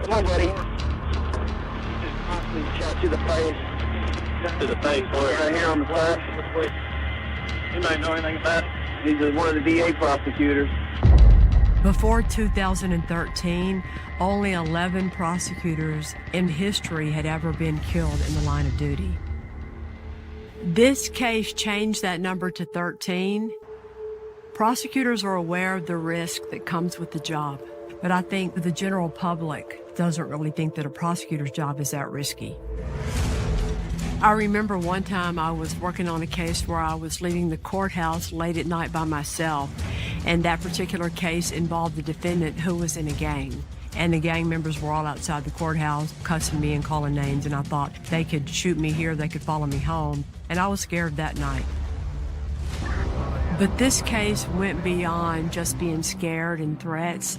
Come on, buddy. Just constantly shot to the face. To the face, boy. Right here on the side. Anybody know anything about it? He's one of the DA prosecutors. Before 2013, only 11 prosecutors in history had ever been killed in the line of duty. This case changed that number to 13. Prosecutors are aware of the risk that comes with the job, but I think the general public doesn't really think that a prosecutor's job is that risky. I remember one time I was working on a case where I was leaving the courthouse late at night by myself, and that particular case involved the defendant who was in a gang. And the gang members were all outside the courthouse cussing me and calling names, and I thought they could shoot me here, they could follow me home, and I was scared that night. But this case went beyond just being scared and threats.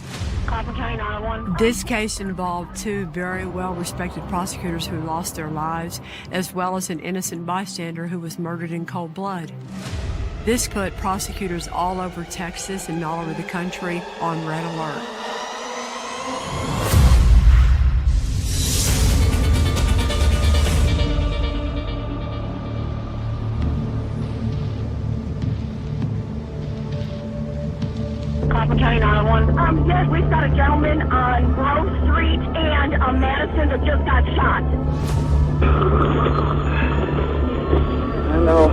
This case involved two very well-respected prosecutors who lost their lives, as well as an innocent bystander who was murdered in cold blood. This put prosecutors all over Texas and all over the country on red alert. Coffin County 911. Yes, we've got a gentleman on Grove Street and Madison that just got shot. I know.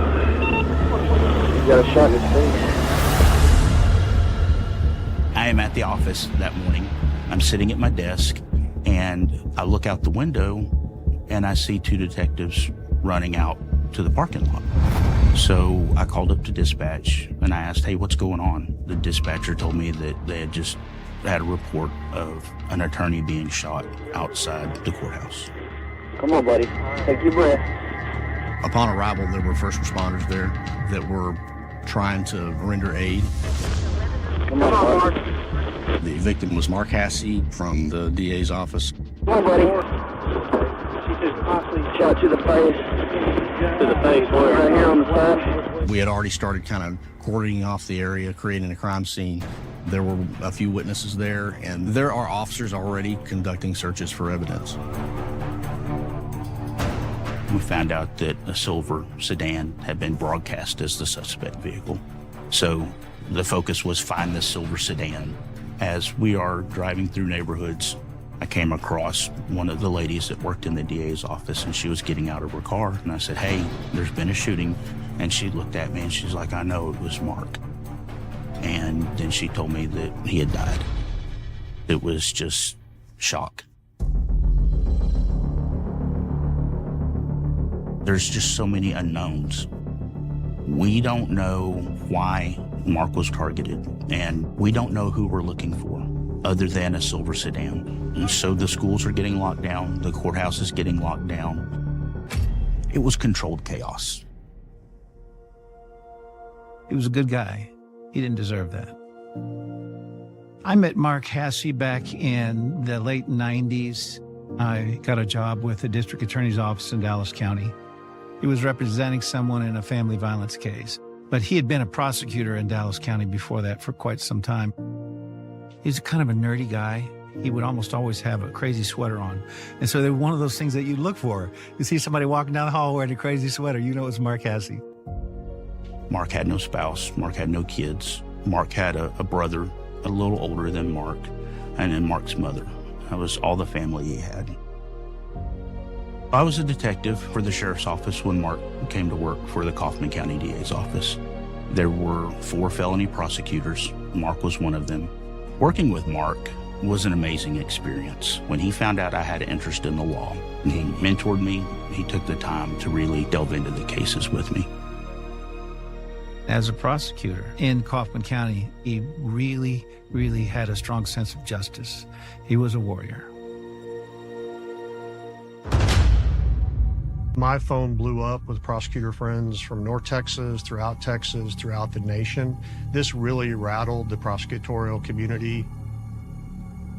He got a shot in his face. I am at the office that morning. I'm sitting at my desk, and I look out the window, and I see two detectives running out to the parking lot. So I called up to dispatch, and I asked, hey, what's going on? The dispatcher told me that they had just had a report of an attorney being shot outside the courthouse. Come on, buddy. Take your breath. Upon arrival, there were first responders there that were trying to render aid. Come on, Mark. The victim was Mark Hassey from the DA's office. Come on, buddy. She just constantly shot to the face. To the face, boy. Right here on the side. We had already started kind of cordoning off the area, creating a crime scene. There were a few witnesses there, and there are officers already conducting searches for evidence. We found out that a silver sedan had been broadcast as the suspect vehicle. So the focus was find the silver sedan. As we are driving through neighborhoods, I came across one of the ladies that worked in the DA's office, and she was getting out of her car. And I said, hey, there's been a shooting. And she looked at me and she's like, I know, it was Mark. And then she told me that he had died. It was just shock. There's just so many unknowns. We don't know why Mark was targeted, and we don't know who we're looking for other than a silver sedan. And so the schools are getting locked down, the courthouse is getting locked down. It was controlled chaos. He was a good guy. He didn't deserve that. I met Mark Hassey back in the late 90s. I got a job with the district attorney's office in Dallas County. He was representing someone in a family violence case, but he had been a prosecutor in Dallas County before that for quite some time. He's kind of a nerdy guy. He would almost always have a crazy sweater on. And so they're one of those things that you look for. You see somebody walking down the hall wearing a crazy sweater, you know it's Mark Hassey. Mark had no spouse. Mark had no kids. Mark had a brother a little older than Mark, and then Mark's mother. That was all the family he had. I was a detective for the sheriff's office when Mark came to work for the Kaufman County DA's office. There were 4 felony prosecutors. Mark was one of them. Working with Mark was an amazing experience. When he found out I had an interest in the law, he mentored me. He took the time to really delve into the cases with me. As a prosecutor in Kaufman County, he really, really had a strong sense of justice. He was a warrior. My phone blew up with prosecutor friends from North Texas, throughout the nation. This really rattled the prosecutorial community.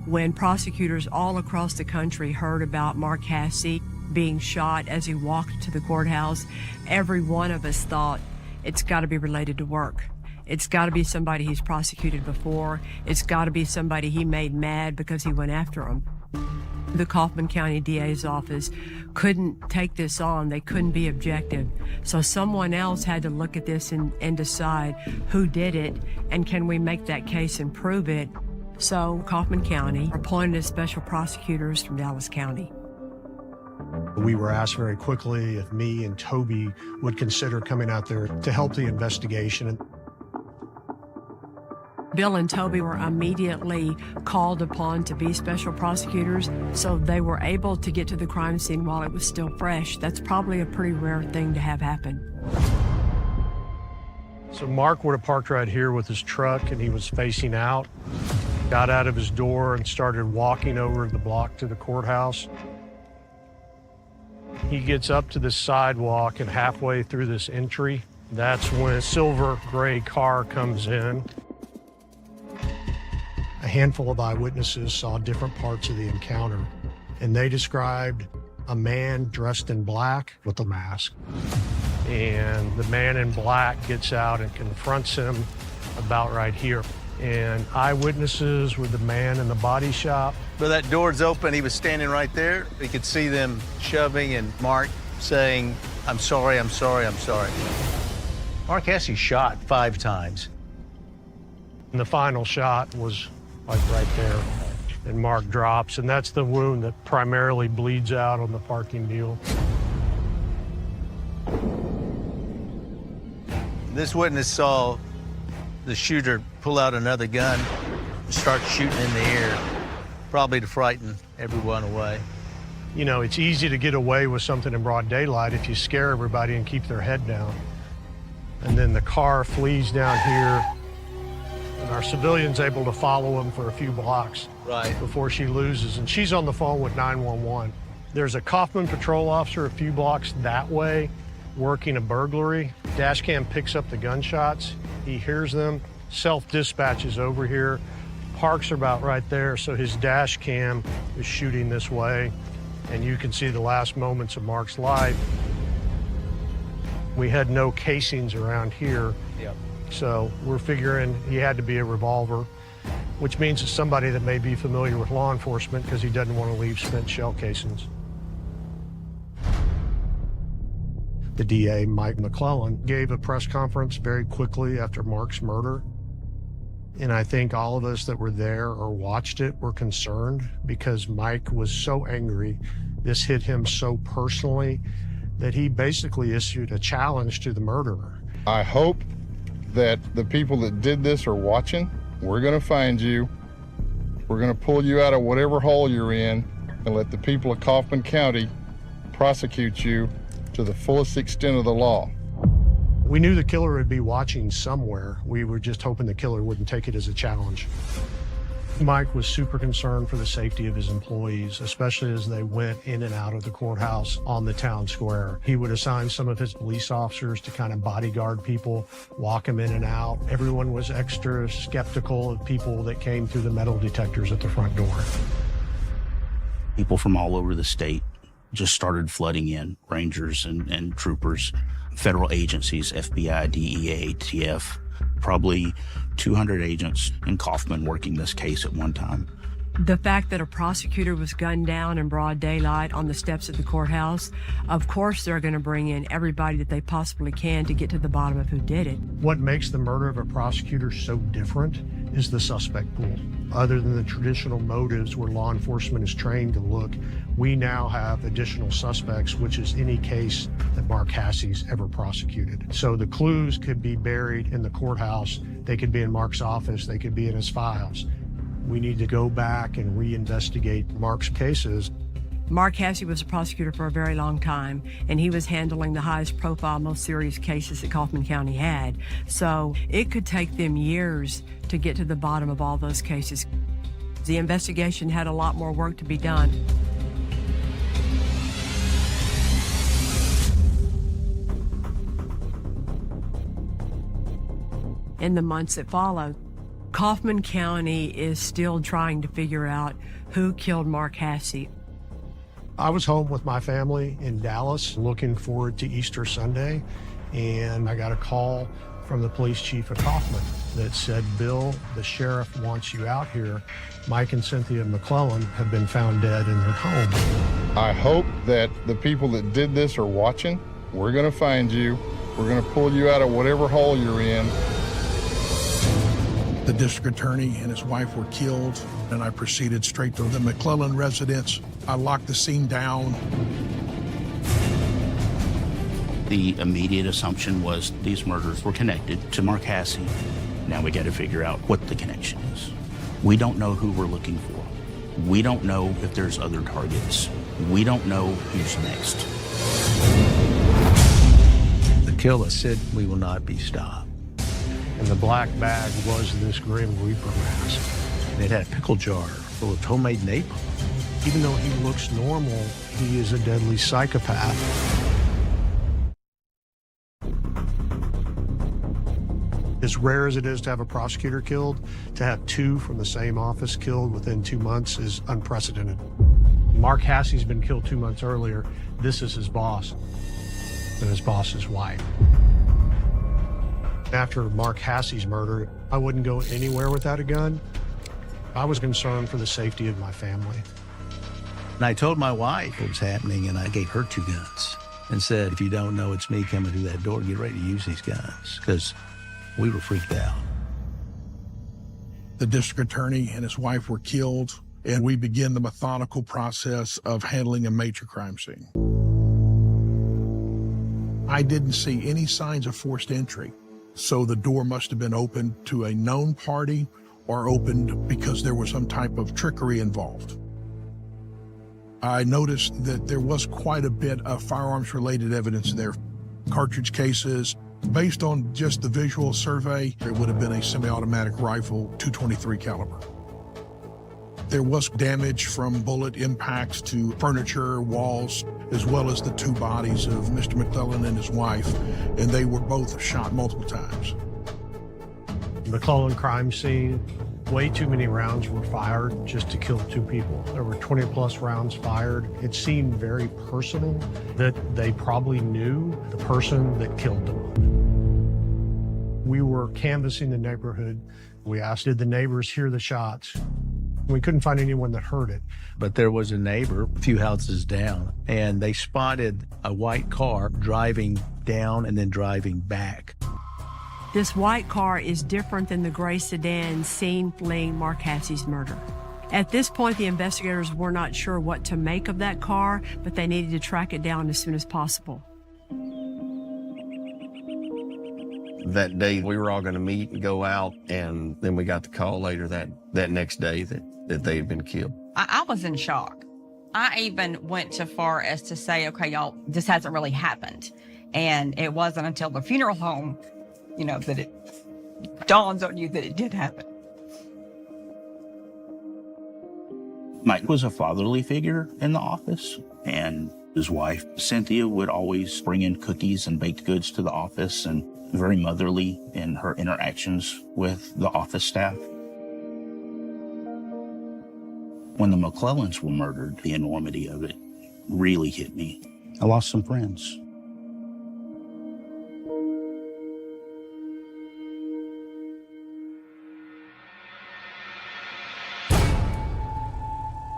When prosecutors all across the country heard about Mark Hassey being shot as he walked to the courthouse, every one of us thought, it's got to be related to work. It's got to be somebody he's prosecuted before. It's got to be somebody he made mad because he went after him. The Kaufman County DA's office couldn't take this on. They couldn't be objective. So someone else had to look at this and decide who did it and can we make that case and prove it. So Kaufman County appointed special prosecutors from Dallas County. We were asked very quickly if me and Toby would consider coming out there to help the investigation. Bill and Toby were immediately called upon to be special prosecutors, so they were able to get to the crime scene while it was still fresh. That's probably a pretty rare thing to have happen. So Mark would have parked right here with his truck, and he was facing out, got out of his door and started walking over the block to the courthouse. He gets up to the sidewalk, and halfway through this entry, that's when a silver gray car comes in. A handful of eyewitnesses saw different parts of the encounter, and they described a man dressed in black with a mask. And the man in black gets out and confronts him about right here. And eyewitnesses were the man in the body shop. But that door's open, he was standing right there. We could see them shoving and Mark saying, "I'm sorry, I'm sorry, I'm sorry." Mark Hasse shot 5 times. And the final shot was like right there. And Mark drops, and that's the wound that primarily bleeds out on the parking deal. This witness saw the shooter pull out another gun and start shooting in the air, probably to frighten everyone away. You know, it's easy to get away with something in broad daylight if you scare everybody and keep their head down. And then the car flees down here, and our civilian's able to follow him for a few blocks before she loses. And she's on the phone with 911. There's a Kaufman patrol officer a few blocks that way working a burglary. Dash cam picks up the gunshots. He hears them, self-dispatches over here. Parks are about right there, so his dash cam is shooting this way. And you can see the last moments of Mark's life. We had no casings around here. So we're figuring he had to be a revolver, which means it's somebody that may be familiar with law enforcement because he doesn't want to leave spent shell casings. The DA, Mike McClellan, gave a press conference very quickly after Mark's murder. And I think all of us that were there or watched it were concerned because Mike was so angry. This hit him so personally that he basically issued a challenge to the murderer. I hope that the people that did this are watching. We're going to find you. We're going to pull you out of whatever hole you're in and let the people of Kaufman County prosecute you to the fullest extent of the law. We knew the killer would be watching somewhere. We were just hoping the killer wouldn't take it as a challenge. Mike was super concerned for the safety of his employees, especially as they went in and out of the courthouse on the town square. He would assign some of his police officers to kind of bodyguard people, walk them in and out. Everyone was extra skeptical of people that came through the metal detectors at the front door. People from all over the state just started flooding in, rangers and troopers, federal agencies, FBI, DEA, ATF, probably 200 agents in Kaufman working this case at one time. The fact that a prosecutor was gunned down in broad daylight on the steps of the courthouse, of course they're going to bring in everybody that they possibly can to get to the bottom of who did it. What makes the murder of a prosecutor so different is the suspect pool. Other than the traditional motives where law enforcement is trained to look, we now have additional suspects, which is any case that Mark Hasse's ever prosecuted. So the clues could be buried in the courthouse. They could be in Mark's office. They could be in his files. We need to go back and reinvestigate Mark's cases. Mark Hasse was a prosecutor for a very long time, and he was handling the highest profile, most serious cases that Kaufman County had. So it could take them years to get to the bottom of all those cases. The investigation had a lot more work to be done. In the months that followed, Kaufman County is still trying to figure out who killed Mark Hasse. I was home with my family in Dallas looking forward to Easter Sunday, and I got a call from the police chief at Kaufman that said, Bill, the sheriff wants you out here. Mike and Cynthia McClellan have been found dead in their home. I hope that the people that did this are watching. We're going to find you. We're going to pull you out of whatever hole you're in. The district attorney and his wife were killed, and I proceeded straight to the McClellan residence. I locked the scene down. The immediate assumption was these murders were connected to Mark Hasse. Now we got to figure out what the connection is. We don't know who we're looking for. We don't know if there's other targets. We don't know who's next. The killer said, "We will not be stopped." And the black bag was this Grim Reaper mask. And it had a pickle jar full of homemade napalm. Even though he looks normal, he is a deadly psychopath. As rare as it is to have a prosecutor killed, to have two from the same office killed within 2 months is unprecedented. Mark Hasse's been killed 2 months earlier. This is his boss and his boss's wife. After Mark Hasse's murder, I wouldn't go anywhere without a gun. I was concerned for the safety of my family. And I told my wife what was happening, and I gave her 2 guns and said, if you don't know it's me coming through that door, get ready to use these guns, because we were freaked out. The district attorney and his wife were killed, and we began the methodical process of handling a major crime scene. I didn't see any signs of forced entry, so the door must have been opened to a known party or opened because there was some type of trickery involved. I noticed that there was quite a bit of firearms-related evidence there. Cartridge cases. Based on just the visual survey, it would have been a semi-automatic rifle, .223 caliber. There was damage from bullet impacts to furniture, walls, as well as the 2 bodies of Mr. McClellan and his wife, and they were both shot multiple times. McClellan crime scene, way too many rounds were fired just to kill 2 people. There were 20+ rounds fired. It seemed very personal that they probably knew the person that killed them. We were canvassing the neighborhood. We asked, did the neighbors hear the shots? We couldn't find anyone that heard it. But there was a neighbor a few houses down, and they spotted a white car driving down and then driving back. This white car is different than the gray sedan seen fleeing Mark Hasse's murder. At this point, the investigators were not sure what to make of that car, but they needed to track it down as soon as possible. That day, we were all going to meet and go out, and then we got the call later that next day that they had been killed. I was in shock. I even went so far as to say, okay, y'all, this hasn't really happened. And it wasn't until the funeral home, that it dawns on you that it did happen. Mike was a fatherly figure in the office, and his wife, Cynthia, would always bring in cookies and baked goods to the office, and very motherly in her interactions with the office staff. When the McClellans were murdered, the enormity of it really hit me. I lost some friends.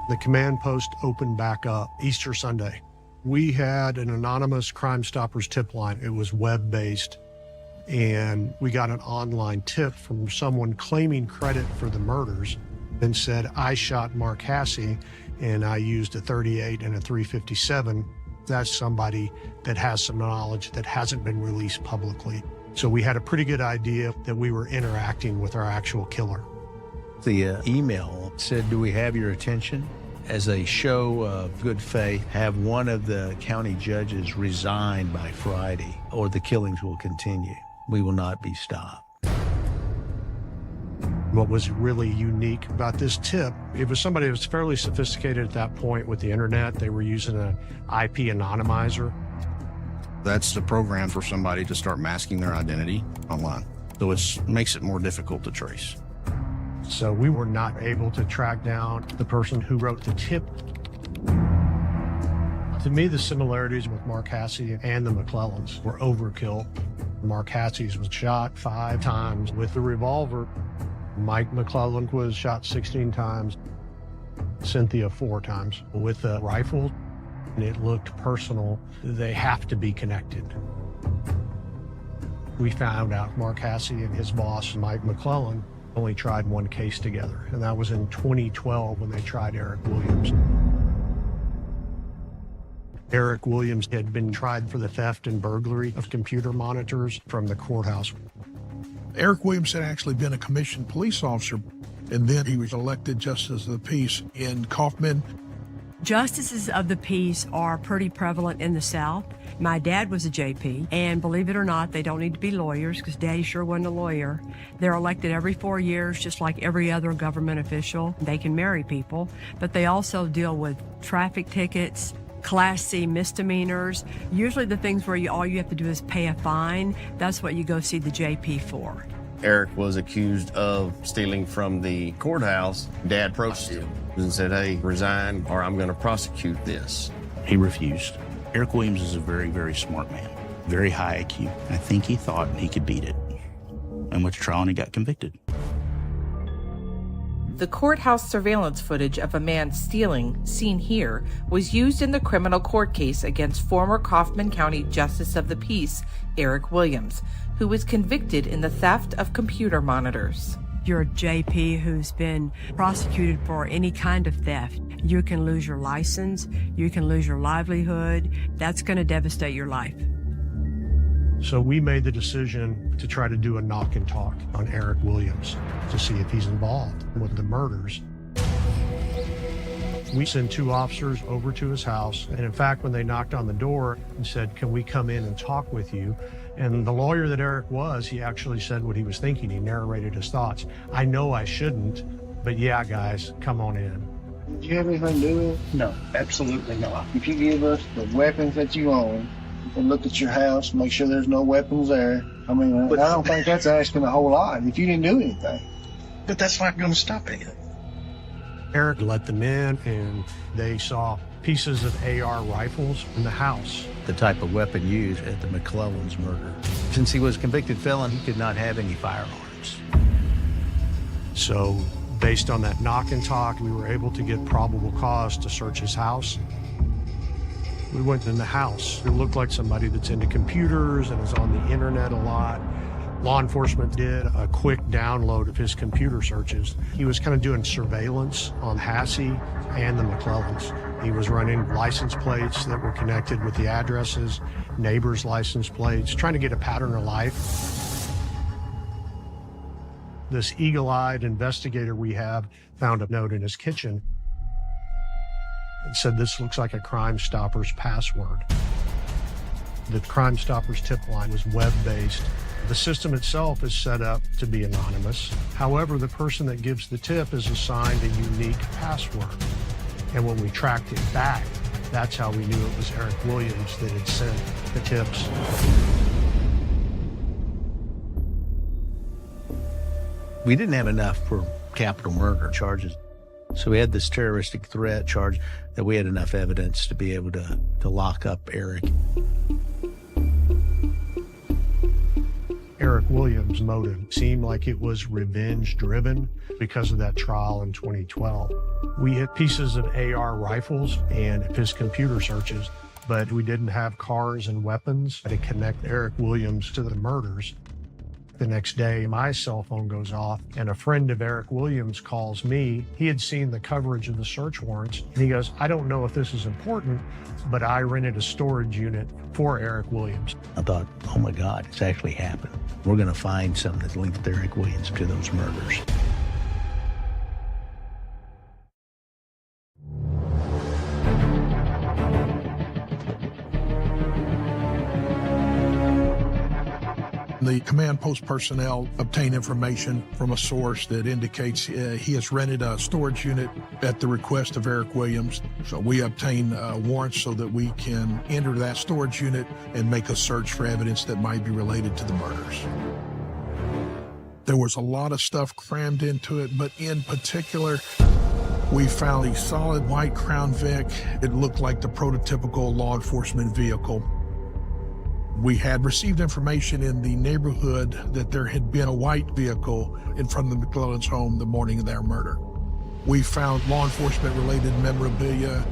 The command post opened back up Easter Sunday. We had an anonymous Crime Stoppers tip line. It was web-based, and we got an online tip from someone claiming credit for the murders and said, I shot Mark Hasse, and I used a .38 and a .357. That's somebody that has some knowledge that hasn't been released publicly. So we had a pretty good idea that we were interacting with our actual killer. The email said, do we have your attention? As a show of good faith, have one of the county judges resign by Friday, or the killings will continue. We will not be stopped. What was really unique about this tip, it was somebody that was fairly sophisticated at that point with the internet. They were using an IP anonymizer. That's the program for somebody to start masking their identity online. So it makes it more difficult to trace. So we were not able to track down the person who wrote the tip. To me, the similarities with Mark Hasse and the McClellans were overkill. Mark Hassey was shot 5 times with the revolver. Mike McClellan was shot 16 times. Cynthia 4 times with the rifle. And it looked personal. They have to be connected. We found out Mark Hassey and his boss, Mike McClellan, only tried one case together, and that was in 2012 when they tried Eric Williams. Eric Williams had been tried for the theft and burglary of computer monitors from the courthouse. Eric Williams had actually been a commissioned police officer, and then he was elected Justice of the Peace in Kaufman. Justices of the peace are pretty prevalent in the South. My dad was a JP, and believe it or not, they don't need to be lawyers because Daddy sure wasn't a lawyer. They're elected every 4 years, just like every other government official. They can marry people, but they also deal with traffic tickets, Class C misdemeanors. Usually the things where all you have to do is pay a fine. That's what you go see the JP for. Eric was accused of stealing from the courthouse. Dad approached him and said, hey, resign or I'm going to prosecute this. He refused. Eric Williams is a very, very smart man, very high IQ. I think he thought he could beat it. And went to trial and he got convicted. The courthouse surveillance footage of a man stealing, seen here, was used in the criminal court case against former Kaufman County Justice of the Peace, Eric Williams, who was convicted in the theft of computer monitors. You're a JP who's been prosecuted for any kind of theft. You can lose your license, you can lose your livelihood. That's going to devastate your life. So we made the decision to try to do a knock and talk on Eric Williams to see if he's involved with the murders. We sent 2 officers over to his house, and in fact, when they knocked on the door and said, can we come in and talk with you? And the lawyer that Eric was, he actually said what he was thinking. He narrated his thoughts. I know I shouldn't, but yeah, guys, come on in. Do you have anything to do with it? No, absolutely not. If you give us the weapons that you own, and look at your house, make sure there's no weapons there. I mean, I don't think that's asking a whole lot if you didn't do anything. But that's not going to stop anything. Eric let them in, and they saw pieces of AR rifles in the house. The type of weapon used at the McClellan's murder. Since he was a convicted felon, he could not have any firearms. So, based on that knock and talk, we were able to get probable cause to search his house. We went in the house. It looked like somebody that's into computers and is on the internet a lot. Law enforcement did a quick download of his computer searches. He was kind of doing surveillance on Hassey and the McClellans. He was running license plates that were connected with the addresses, neighbors' license plates, trying to get a pattern of life. This eagle-eyed investigator we have found a note in his kitchen. It said, this looks like a Crime Stoppers password. The Crime Stoppers tip line was web-based. The system itself is set up to be anonymous. However, the person that gives the tip is assigned a unique password. And when we tracked it back, that's how we knew it was Eric Williams that had sent the tips. We didn't have enough for capital murder charges. So we had this terroristic threat charge that we had enough evidence to be able to lock up Eric. Eric Williams' motive seemed like it was revenge-driven because of that trial in 2012. We had pieces of AR rifles and his computer searches, but we didn't have cars and weapons to connect Eric Williams to the murders. The next day, my cell phone goes off, and a friend of Eric Williams calls me. He had seen the coverage of the search warrants, and he goes, I don't know if this is important, but I rented a storage unit for Eric Williams. I thought, oh my God, it's actually happened. We're going to find something that's linked Eric Williams to those murders. The command post personnel obtain information from a source that indicates he has rented a storage unit at the request of Eric Williams. So we obtain warrants so that we can enter that storage unit and make a search for evidence that might be related to the murders. There was a lot of stuff crammed into it, but in particular, we found a solid white Crown Vic. It looked like the prototypical law enforcement vehicle. We had received information in the neighborhood that there had been a white vehicle in front of the McClellan's home the morning of their murder. We found law enforcement-related memorabilia.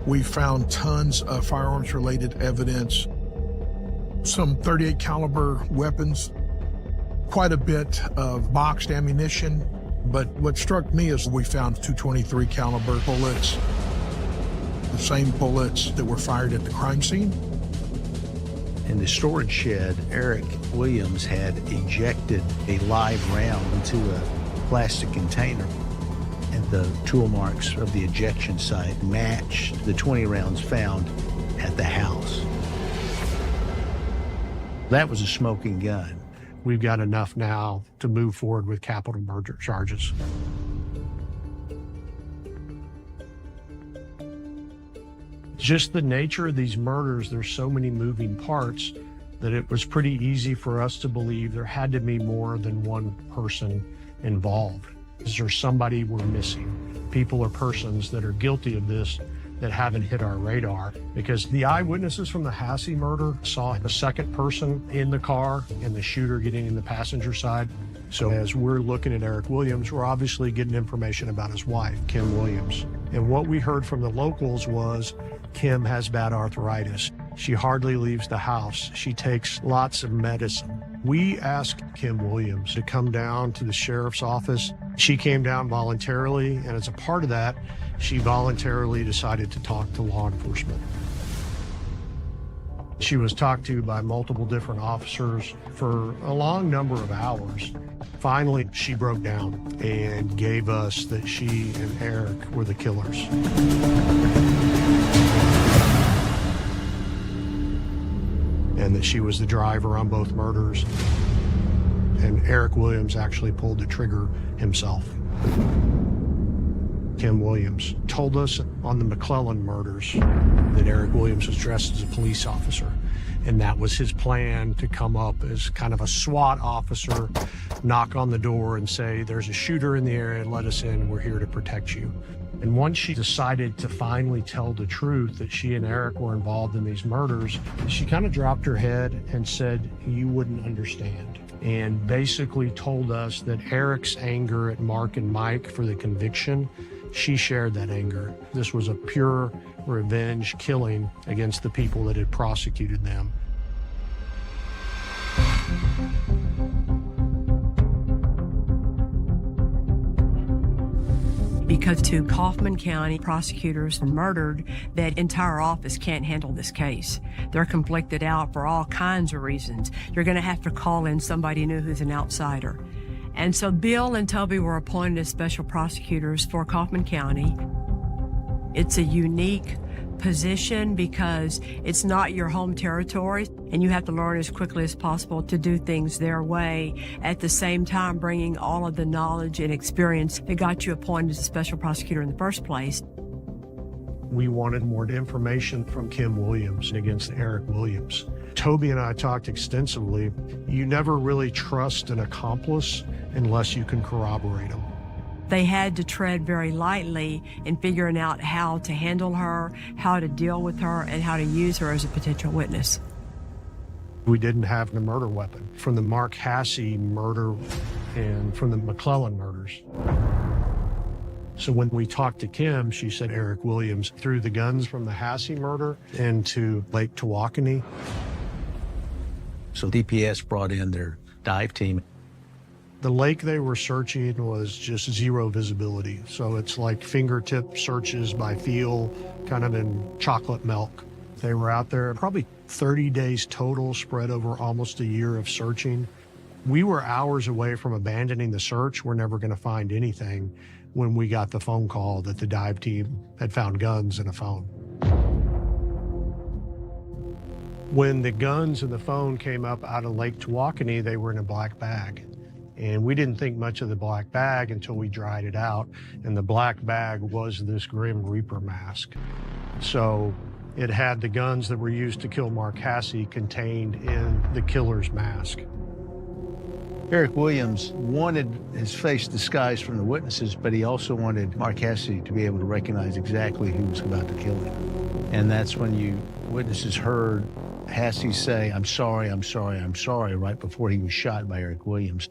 We found tons of firearms-related evidence, some .38 caliber weapons, quite a bit of boxed ammunition. But what struck me is we found 223 caliber bullets, the same bullets that were fired at the crime scene. In the storage shed, Eric Williams had ejected a live round into a plastic container, and the tool marks of the ejection site matched the 20 rounds found at the house. That was a smoking gun. We've got enough now to move forward with capital murder charges. Just the nature of these murders, there's so many moving parts that it was pretty easy for us to believe there had to be more than one person involved. Is there somebody we're missing? People or persons that are guilty of this that haven't hit our radar, because the eyewitnesses from the Hasse murder saw a second person in the car and the shooter getting in the passenger side. So as we're looking at Eric Williams, we're obviously getting information about his wife, Kim Williams. And what we heard from the locals was Kim has bad arthritis. She hardly leaves the house. She takes lots of medicine. We asked Kim Williams to come down to the sheriff's office. She came down voluntarily, and as a part of that, she voluntarily decided to talk to law enforcement. She was talked to by multiple different officers for a long number of hours. Finally, she broke down and gave us that she and Eric were the killers. And that she was the driver on both murders. And Eric Williams actually pulled the trigger himself. Kim Williams told us on the McClellan murders that Eric Williams was dressed as a police officer, and that was his plan to come up as kind of a SWAT officer, knock on the door and say, there's a shooter in the area, let us in, we're here to protect you. And once she decided to finally tell the truth that she and Eric were involved in these murders, she kind of dropped her head and said, you wouldn't understand. And basically told us that Eric's anger at Mark and Mike for the conviction, she shared that anger. This was a pure revenge killing against the people that had prosecuted them. Because two Kaufman County prosecutors were murdered, that entire office can't handle this case. They're conflicted out for all kinds of reasons. You're going to have to call in somebody new who's an outsider. And so Bill and Toby were appointed as special prosecutors for Kaufman County. It's a unique position because it's not your home territory, and you have to learn as quickly as possible to do things their way, at the same time bringing all of the knowledge and experience that got you appointed as a special prosecutor in the first place. We wanted more information from Kim Williams against Eric Williams. Toby and I talked extensively. You never really trust an accomplice unless you can corroborate them. They had to tread very lightly in figuring out how to handle her, how to deal with her, and how to use her as a potential witness. We didn't have the murder weapon from the Mark Hasse murder and from the McClellan murders. So when we talked to Kim, she said Eric Williams threw the guns from the Hasse murder into Lake Tawakoni. So DPS brought in their dive team. The lake they were searching was just zero visibility. So it's like fingertip searches by feel, kind of in chocolate milk. They were out there probably 30 days total, spread over almost a year of searching. We were hours away from abandoning the search. We're never going to find anything when we got the phone call that the dive team had found guns and a phone. When the guns and the phone came up out of Lake Tawakoni, they were in a black bag. And we didn't think much of the black bag until we dried it out. And the black bag was this Grim Reaper mask. So it had the guns that were used to kill Mark Hasse contained in the killer's mask. Eric Williams wanted his face disguised from the witnesses, but he also wanted Mark Hasse to be able to recognize exactly who was about to kill him. And that's when witnesses heard Hassey say, I'm sorry, I'm sorry, I'm sorry, right before he was shot by Eric Williams.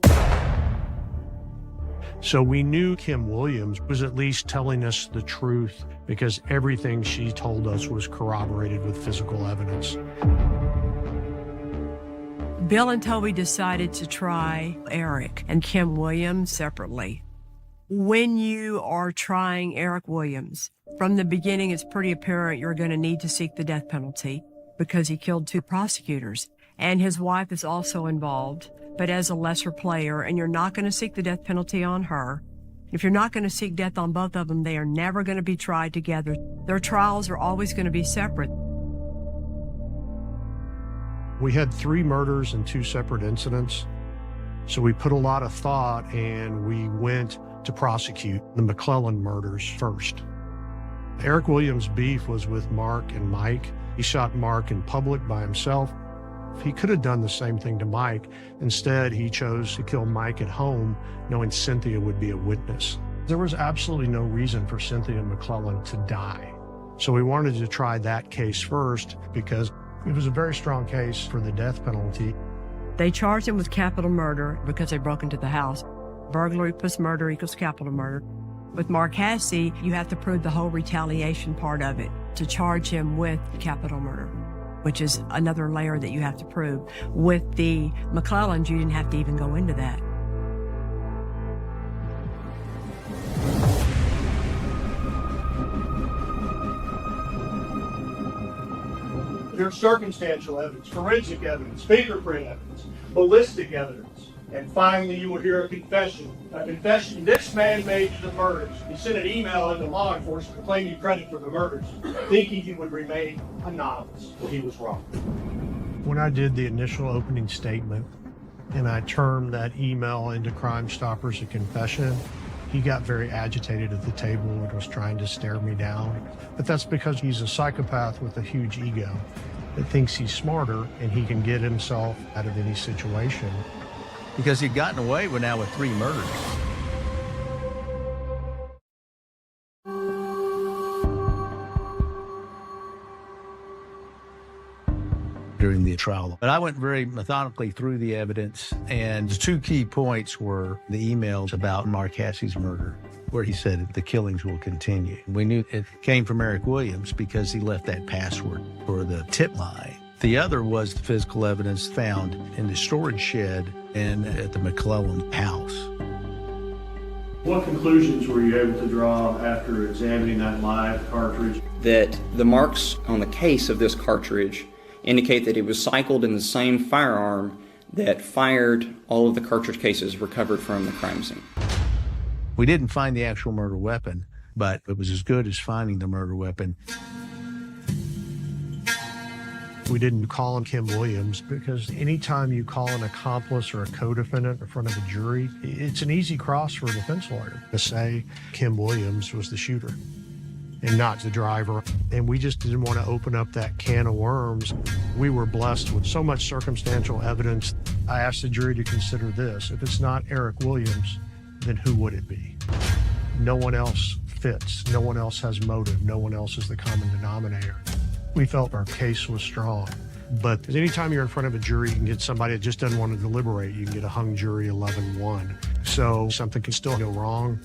So we knew Kim Williams was at least telling us the truth because everything she told us was corroborated with physical evidence. Bill and Toby decided to try Eric and Kim Williams separately. When you are trying Eric Williams, from the beginning it's pretty apparent you're going to need to seek the death penalty because he killed 2 prosecutors. And his wife is also involved, but as a lesser player, and you're not going to seek the death penalty on her. If you're not going to seek death on both of them, they are never going to be tried together. Their trials are always going to be separate. We had 3 murders and 2 separate incidents. So we put a lot of thought and we went to prosecute the McClellan murders first. Eric Williams' beef was with Mark and Mike. He shot Mark in public by himself. He could have done the same thing to Mike. Instead, he chose to kill Mike at home, knowing Cynthia would be a witness. There was absolutely no reason for Cynthia McClellan to die. So we wanted to try that case first because it was a very strong case for the death penalty. They charged him with capital murder because they broke into the house. Burglary plus murder equals capital murder. With Mark Hassey, you have to prove the whole retaliation part of it to charge him with capital murder, which is another layer that you have to prove. With the McClellans, you didn't have to even go into that. There's circumstantial evidence, forensic evidence, fingerprint evidence, ballistic evidence, and finally you will hear a confession. A confession this man made to the murders. He sent an email into law enforcement claiming credit for the murders, thinking he would remain anonymous. Well, he was wrong. When I did the initial opening statement and I termed that email into Crime Stoppers a confession, he got very agitated at the table and was trying to stare me down. But that's because he's a psychopath with a huge ego that thinks he's smarter and he can get himself out of any situation. Because he'd gotten away with 3 murders. During the trial. But I went very methodically through the evidence, and the 2 key points were the emails about Mark Hassey's murder, where he said the killings will continue. We knew it came from Eric Williams because he left that password for the tip line. The other was the physical evidence found in the storage shed and at the McClellan house. What conclusions were you able to draw after examining that live cartridge? That the marks on the case of this cartridge indicate that it was cycled in the same firearm that fired all of the cartridge cases recovered from the crime scene. We didn't find the actual murder weapon, but it was as good as finding the murder weapon. We didn't call him Kim Williams because anytime you call an accomplice or a co-defendant in front of a jury, it's an easy cross for a defense lawyer to say Kim Williams was the shooter and not the driver. And we just didn't want to open up that can of worms. We were blessed with so much circumstantial evidence. I asked the jury to consider this. If it's not Eric Williams, then who would it be? No one else fits. No one else has motive. No one else is the common denominator. We felt our case was strong. But anytime you're in front of a jury, you can get somebody that just doesn't want to deliberate. You can get a hung jury 11-1. So something can still go wrong.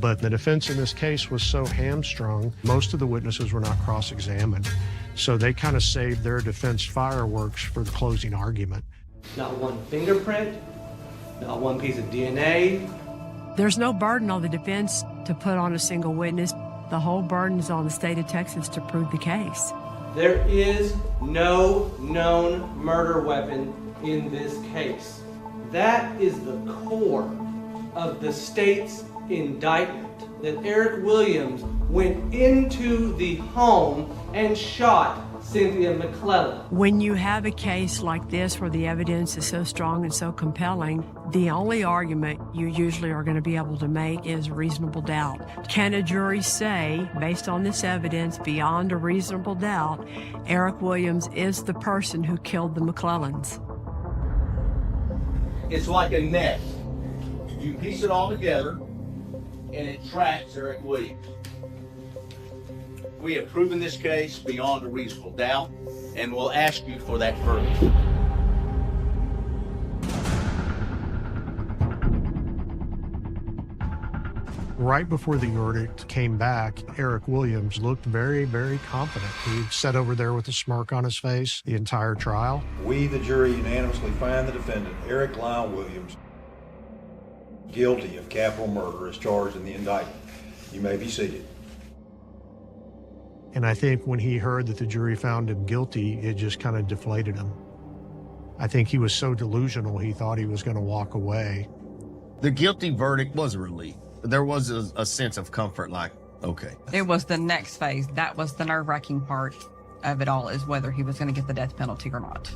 But the defense in this case was so hamstrung, most of the witnesses were not cross-examined. So they kind of saved their defense fireworks for the closing argument. Not one fingerprint, not one piece of DNA. There's no burden on the defense to put on a single witness. The whole burden is on the state of Texas to prove the case. There is no known murder weapon in this case. That is the core of the state's indictment, that Eric Williams went into the home and shot Cynthia McClellan. When you have a case like this where the evidence is so strong and so compelling, the only argument you usually are going to be able to make is reasonable doubt. Can a jury say, based on this evidence, beyond a reasonable doubt, Eric Williams is the person who killed the McClellans? It's like a net. You piece it all together, and it tracks Eric Williams. We have proven this case beyond a reasonable doubt, and we'll ask you for that verdict. Right before the verdict came back, Eric Williams looked very, very confident. He sat over there with a smirk on his face the entire trial. We, the jury, unanimously find the defendant, Eric Lyle Williams, guilty of capital murder as charged in the indictment. You may be seated. And I think when he heard that the jury found him guilty, it just kind of deflated him. I think he was so delusional, he thought he was going to walk away. The guilty verdict was a relief. There was a sense of comfort, like, okay. It was the next phase. That was the nerve-wracking part of it all, is whether he was going to get the death penalty or not.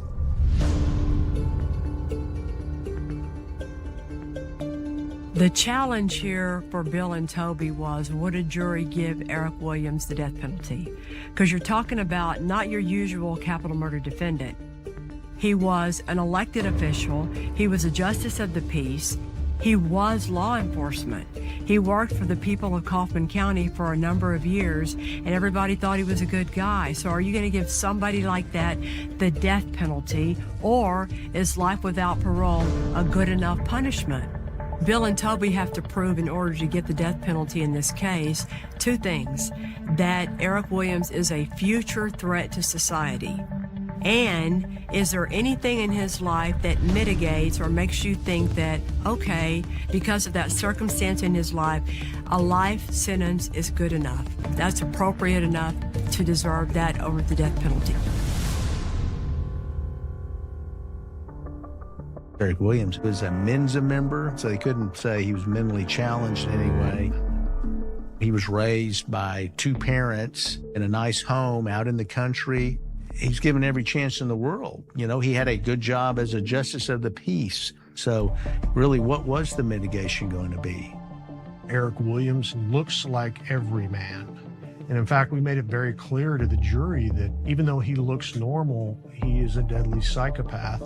The challenge here for Bill and Toby was, would a jury give Eric Williams the death penalty? Because you're talking about not your usual capital murder defendant. He was an elected official. He was a justice of the peace. He was law enforcement. He worked for the people of Kaufman County for a number of years, and everybody thought he was a good guy. So are you going to give somebody like that the death penalty, or is life without parole a good enough punishment? Bill and Toby have to prove, in order to get the death penalty in this case, two things: that Eric Williams is a future threat to society, and is there anything in his life that mitigates or makes you think that, okay, because of that circumstance in his life, a life sentence is good enough. That's appropriate enough to deserve that over the death penalty. Eric Williams was a Mensa member, so they couldn't say he was mentally challenged in any way. He was raised by two parents in a nice home out in the country. He's given every chance in the world. You know, he had a good job as a justice of the peace. So really, what was the mitigation going to be? Eric Williams looks like every man. And in fact, we made it very clear to the jury that even though he looks normal, he is a deadly psychopath.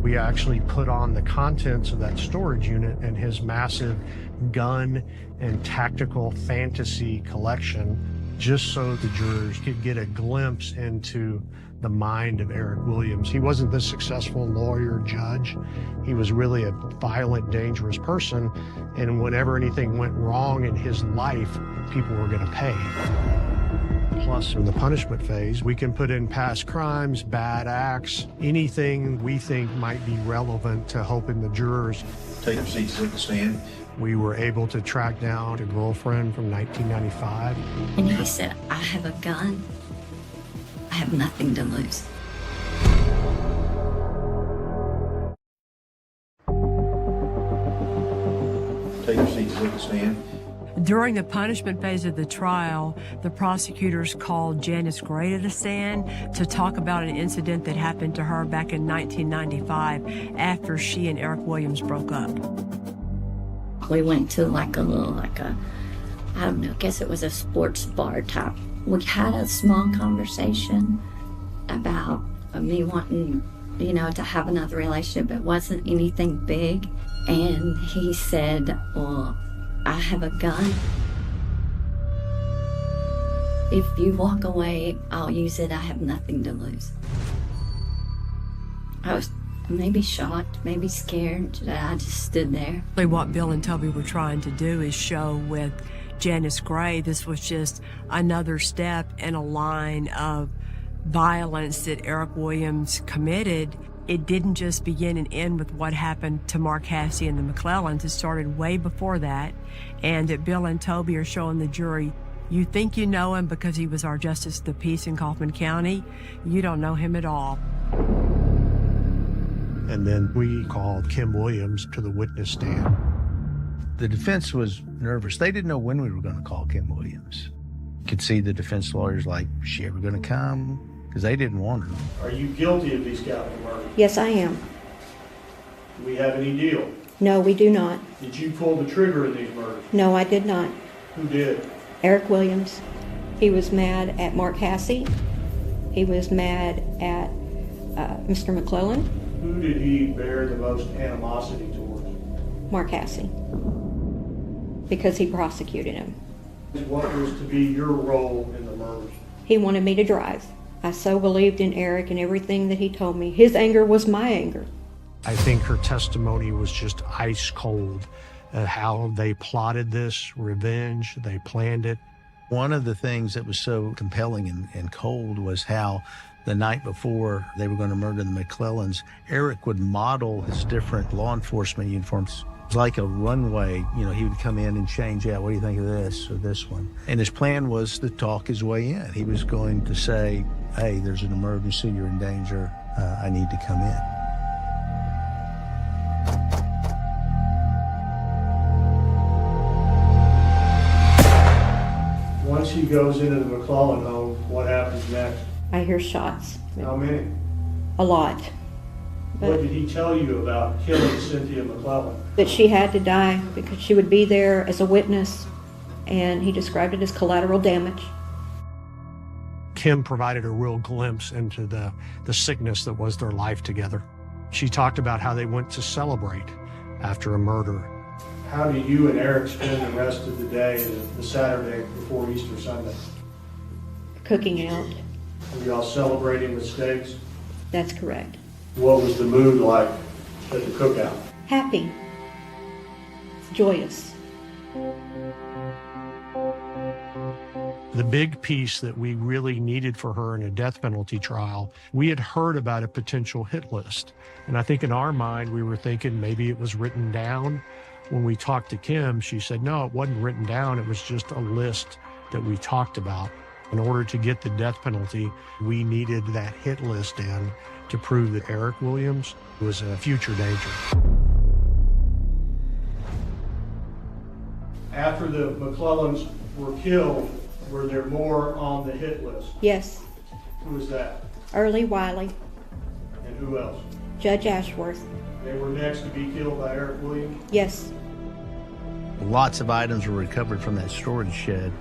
We actually put on the contents of that storage unit and his massive gun and tactical fantasy collection, just so the jurors could get a glimpse into the mind of Eric Williams. He wasn't this successful lawyer, judge. He was really a violent, dangerous person. And whenever anything went wrong in his life, people were going to pay. Plus, in the punishment phase, we can put in past crimes, bad acts, anything we think might be relevant to helping the jurors. Take your seats at the stand. We were able to track down a girlfriend from 1995. And he said, I have a gun. I have nothing to lose. Take your seats at the stand. During the punishment phase of the trial, the prosecutors called Janice Gray to the stand to talk about an incident that happened to her back in 1995 after she and Eric Williams broke up. We went to I don't know, I guess it was a sports bar type. We had a small conversation about me wanting, to have another relationship. It wasn't anything big. And he said, well, I have a gun. If you walk away, I'll use it. I have nothing to lose. I was maybe shocked, maybe scared. I just stood there. What Bill and Toby were trying to do is show with Janice Gray, this was just another step in a line of violence that Eric Williams committed. It didn't just begin and end with what happened to Mark Hasse and the McClellans. It started way before that. And that Bill and Toby are showing the jury, you think you know him because he was our Justice of the Peace in Kaufman County. You don't know him at all. And then we called Kim Williams to the witness stand. The defense was nervous. They didn't know when we were going to call Kim Williams. You could see the defense lawyers like, is she ever going to come? Because they didn't want her. Are you guilty of these capital murders? Yes, I am. Do we have any deal? No, we do not. Did you pull the trigger in these murders? No, I did not. Who did? Eric Williams. He was mad at Mark Hasse. He was mad at Mr. McClellan. Who did he bear the most animosity towards? Mark Hasse. because he prosecuted him. What was to be your role in the murders? He wanted me to drive. I so believed in Eric and everything that he told me. His anger was my anger. I think her testimony was just ice cold. How they plotted this revenge, they planned it. One of the things that was so compelling and cold was how the night before they were going to murder the McClellans, Eric would model his different law enforcement uniforms. It was like a runway. You know, he would come in and change out. What do you think of this or this one? And his plan was to talk his way in. He was going to say, hey, there's an emergency, you're in danger, I need to come in. Once he goes into the McClellan home, what happens next? I hear shots. How many? A lot. What did he tell you about killing Cynthia McClellan? That she had to die because she would be there as a witness, and he described it as collateral damage. Kim provided a real glimpse into the sickness that was their life together. She talked about how they went to celebrate after a murder. How do you and Eric spend the rest of the day, the Saturday before Easter Sunday? Cooking out. Were y'all celebrating with steaks? That's correct. What was the mood like at the cookout? Happy. Joyous. The big piece that we really needed for her in a death penalty trial, we had heard about a potential hit list. And I think in our mind, we were thinking maybe it was written down. When we talked to Kim, she said, no, it wasn't written down. It was just a list that we talked about. In order to get the death penalty, we needed that hit list in to prove that Eric Williams was a future danger. After the McClellans were killed, were there more on the hit list? Yes. Who was that? Early Wiley. And who else? Judge Ashworth. They were next to be killed by Eric Williams? Yes. Lots of items were recovered from that storage shed.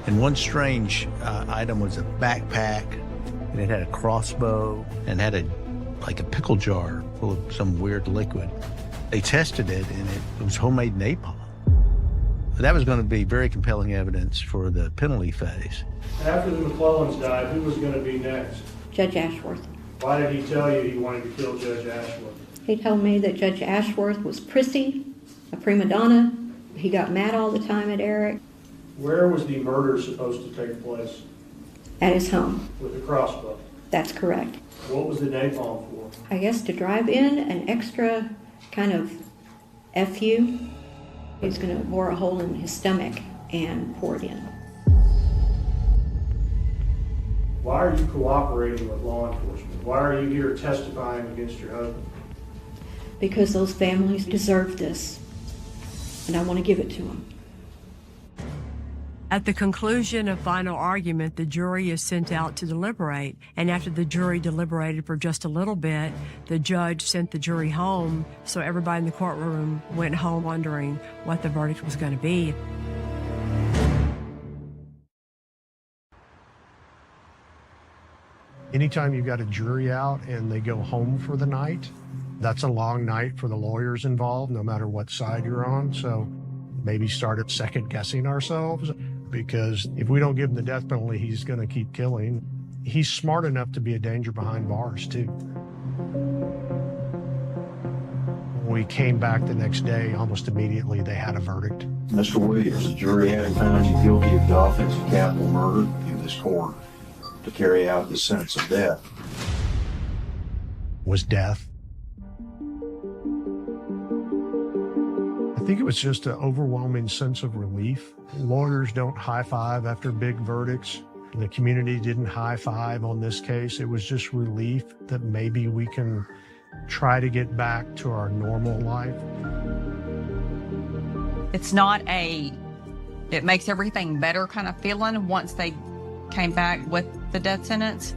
And one strange item was a backpack, and it had a crossbow and had like a pickle jar full of some weird liquid. They tested it, and it was homemade napalm. That was going to be very compelling evidence for the penalty phase. After the McClellans died, who was going to be next? Judge Ashworth. Why did he tell you he wanted to kill Judge Ashworth? He told me that Judge Ashworth was prissy, a prima donna. He got mad all the time at Eric. Where was the murder supposed to take place? At his home. With the crossbow? That's correct. What was the napalm for? I guess to drive in an extra kind of FU. He's going to bore a hole in his stomach and pour it in. Why are you cooperating with law enforcement? Why are you here testifying against your husband? Because those families deserve this, and I want to give it to them. At the conclusion of final argument, the jury is sent out to deliberate. And after the jury deliberated for just a little bit, the judge sent the jury home. So everybody in the courtroom went home wondering what the verdict was going to be. Anytime you've got a jury out and they go home for the night, that's a long night for the lawyers involved, no matter what side you're on. So maybe started second guessing ourselves, because if we don't give him the death penalty, he's going to keep killing. He's smart enough to be a danger behind bars, too. When we came back the next day, almost immediately, they had a verdict. Mr. Williams, the jury having found you guilty of the offense of capital murder in this court to carry out the sentence of death. Was death. I think it was just an overwhelming sense of relief. Lawyers don't high-five after big verdicts. The community didn't high-five on this case. It was just relief that maybe we can try to get back to our normal life. It's not it makes everything better kind of feeling once they came back with the death sentence.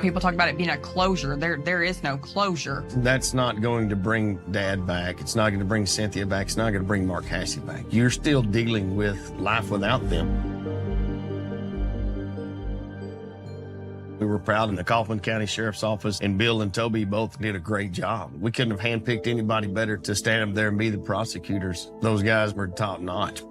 People talk about it being a closure. There is no closure. That's not going to bring Dad back. It's not going to bring Cynthia back. It's not going to bring Mark Hassey back. You're still dealing with life without them. We were proud in the Kaufman County Sheriff's Office, and Bill and Toby both did a great job. We couldn't have handpicked anybody better to stand up there and be the prosecutors. Those guys were top notch.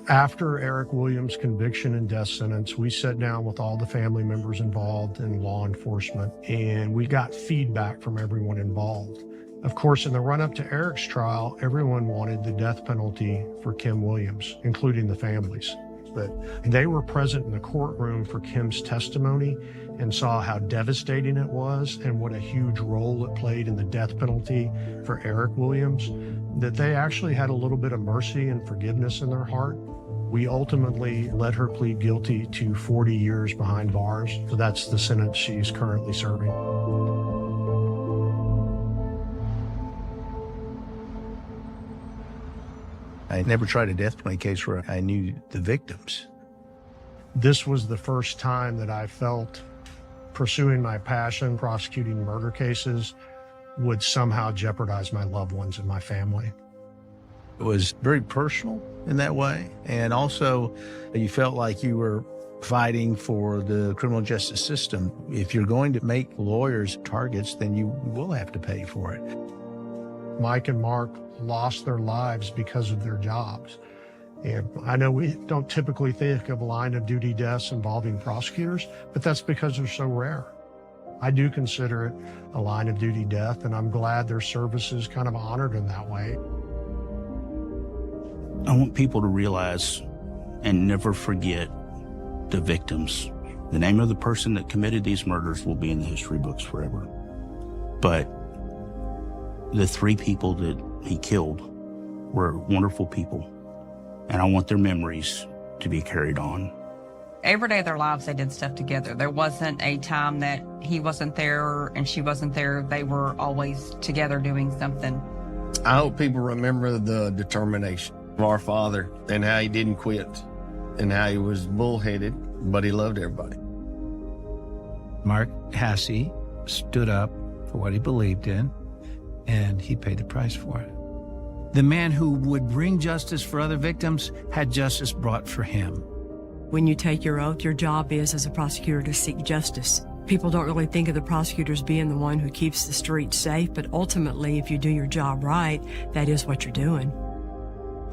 After Eric Williams' conviction and death sentence, we sat down with all the family members involved in law enforcement, and we got feedback from everyone involved. Of course, in the run-up to Eric's trial, everyone wanted the death penalty for Kim Williams, including the families. But they were present in the courtroom for Kim's testimony and saw how devastating it was and what a huge role it played in the death penalty for Eric Williams, that they actually had a little bit of mercy and forgiveness in their heart. We ultimately let her plead guilty to 40 years behind bars. So that's the sentence she's currently serving. I never tried a death penalty case where I knew the victims. This was the first time that I felt pursuing my passion, prosecuting murder cases, would somehow jeopardize my loved ones and my family. It was very personal in that way. And also, you felt like you were fighting for the criminal justice system. If you're going to make lawyers targets, then you will have to pay for it. Mike and Mark lost their lives because of their jobs. And I know we don't typically think of line of duty deaths involving prosecutors, but that's because they're so rare. I do consider it a line of duty death, and I'm glad their service is kind of honored in that way. I want people to realize and never forget the victims. The name of the person that committed these murders will be in the history books forever. But the 3 people that he killed were wonderful people, and I want their memories to be carried on. Every day of their lives, they did stuff together. There wasn't a time that he wasn't there and she wasn't there. They were always together doing something. I hope people remember the determination of our father and how he didn't quit and how he was bullheaded, but he loved everybody. Mark Hasse stood up for what he believed in, and he paid the price for it. The man who would bring justice for other victims had justice brought for him. When you take your oath, your job is, as a prosecutor, to seek justice. People don't really think of the prosecutor as being the one who keeps the streets safe, but ultimately, if you do your job right, that is what you're doing.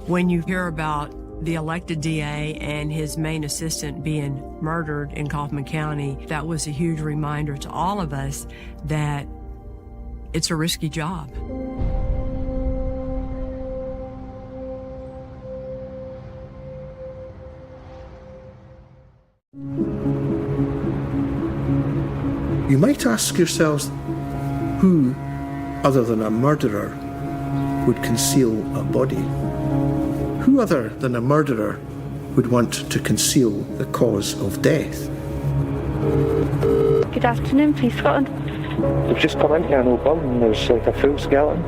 When you hear about the elected DA and his main assistant being murdered in Kaufman County, that was a huge reminder to all of us that it's a risky job. You might ask yourselves, who, other than a murderer, would conceal a body? Who other than a murderer would want to conceal the cause of death? Good afternoon, Police Scotland. We've just come into an old building, there's like a full skeleton.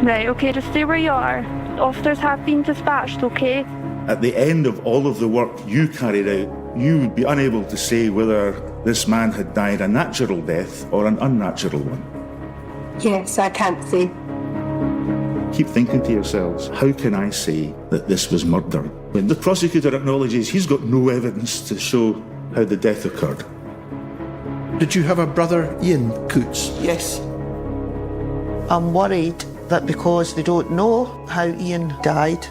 Right, okay, just stay where you are. Officers have been dispatched, okay? At the end of all of the work you carried out, you would be unable to say whether this man had died a natural death or an unnatural one. Yes, I can't say. Keep thinking to yourselves, how can I say that this was murder? When the prosecutor acknowledges he's got no evidence to show how the death occurred. Did you have a brother, Ian Coots? Yes. I'm worried that because they don't know how Ian died,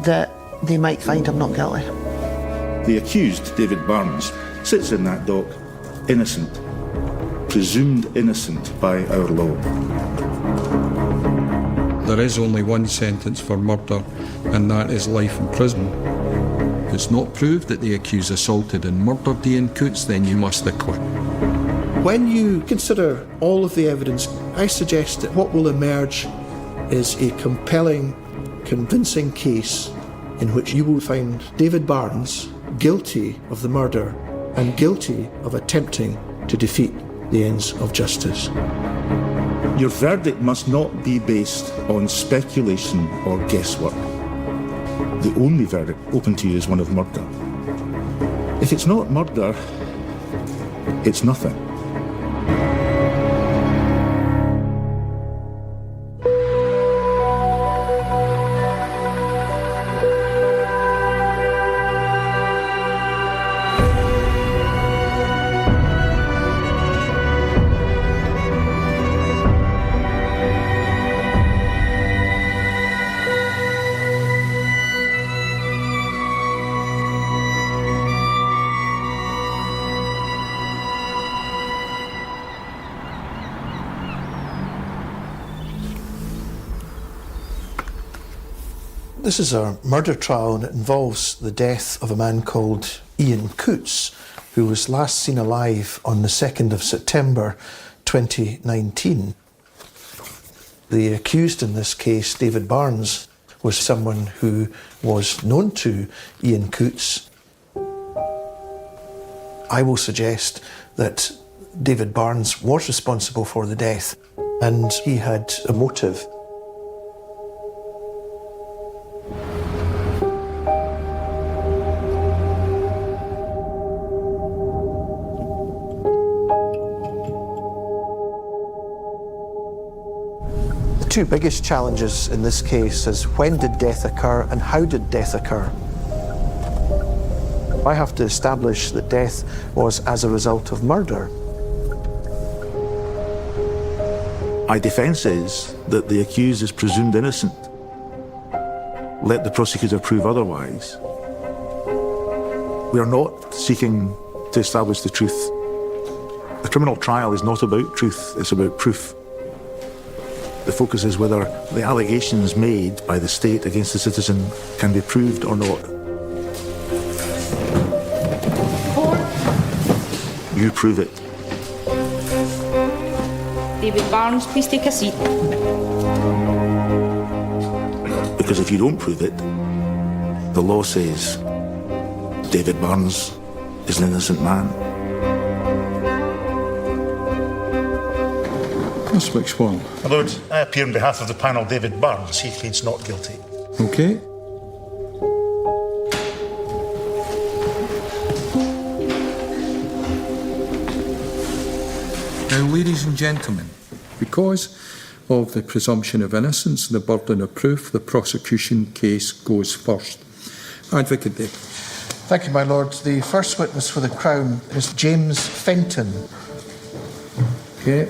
that they might find him not guilty. The accused, David Barnes, sits in that dock, innocent, presumed innocent by our law. There is only one sentence for murder, and that is life in prison. If it's not proved that the accused assaulted and murdered Ian Coots, then you must acquit. When you consider all of the evidence, I suggest that what will emerge is a compelling, convincing case in which you will find David Barnes guilty of the murder and guilty of attempting to defeat the ends of justice. Your verdict must not be based on speculation or guesswork. The only verdict open to you is one of murder. If it's not murder, it's nothing. This is a murder trial and it involves the death of a man called Ian Coates, who was last seen alive on the 2nd of September 2019. The accused in this case, David Barnes, was someone who was known to Ian Coates. I will suggest that David Barnes was responsible for the death and he had a motive. The two biggest challenges in this case is when did death occur and how did death occur? I have to establish that death was as a result of murder. My defence is that the accused is presumed innocent. Let the prosecutor prove otherwise. We are not seeking to establish the truth. The criminal trial is not about truth, it's about proof. The focus is whether the allegations made by the state against the citizen can be proved or not. You prove it. David Barnes, please take a seat. Because if you don't prove it, the law says David Barnes is an innocent man. Miss Wicksworm. My Lord, I appear on behalf of the panel, David Barnes. He pleads not guilty. Okay. Now, ladies and gentlemen, because of the presumption of innocence and the burden of proof, the prosecution case goes first. Advocate Dick. Thank you, my lord. The first witness for the Crown is James Fenton. Okay.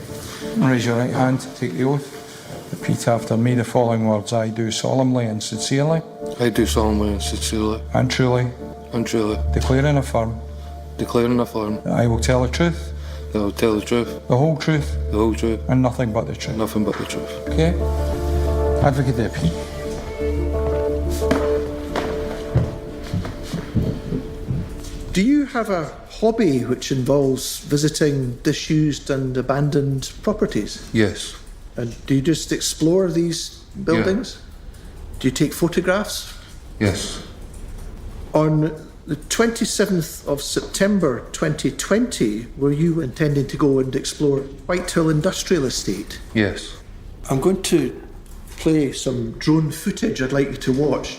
Raise your right hand to take the oath. Repeat after me the following words. I do solemnly and sincerely. I do solemnly and sincerely. And truly. And truly. Declare and affirm. Declare and affirm. That I will tell the truth. That I will tell the truth. The whole truth. The whole truth. And nothing but the truth. Nothing but the truth. Okay. Advocate Deputy. Do you have a hobby which involves visiting disused and abandoned properties? Yes. And do you just explore these buildings? Yeah. Do you take photographs? Yes. On the 27th of September 2020, were you intending to go and explore Whitehill Industrial Estate? Yes. I'm going to play some drone footage I'd like you to watch.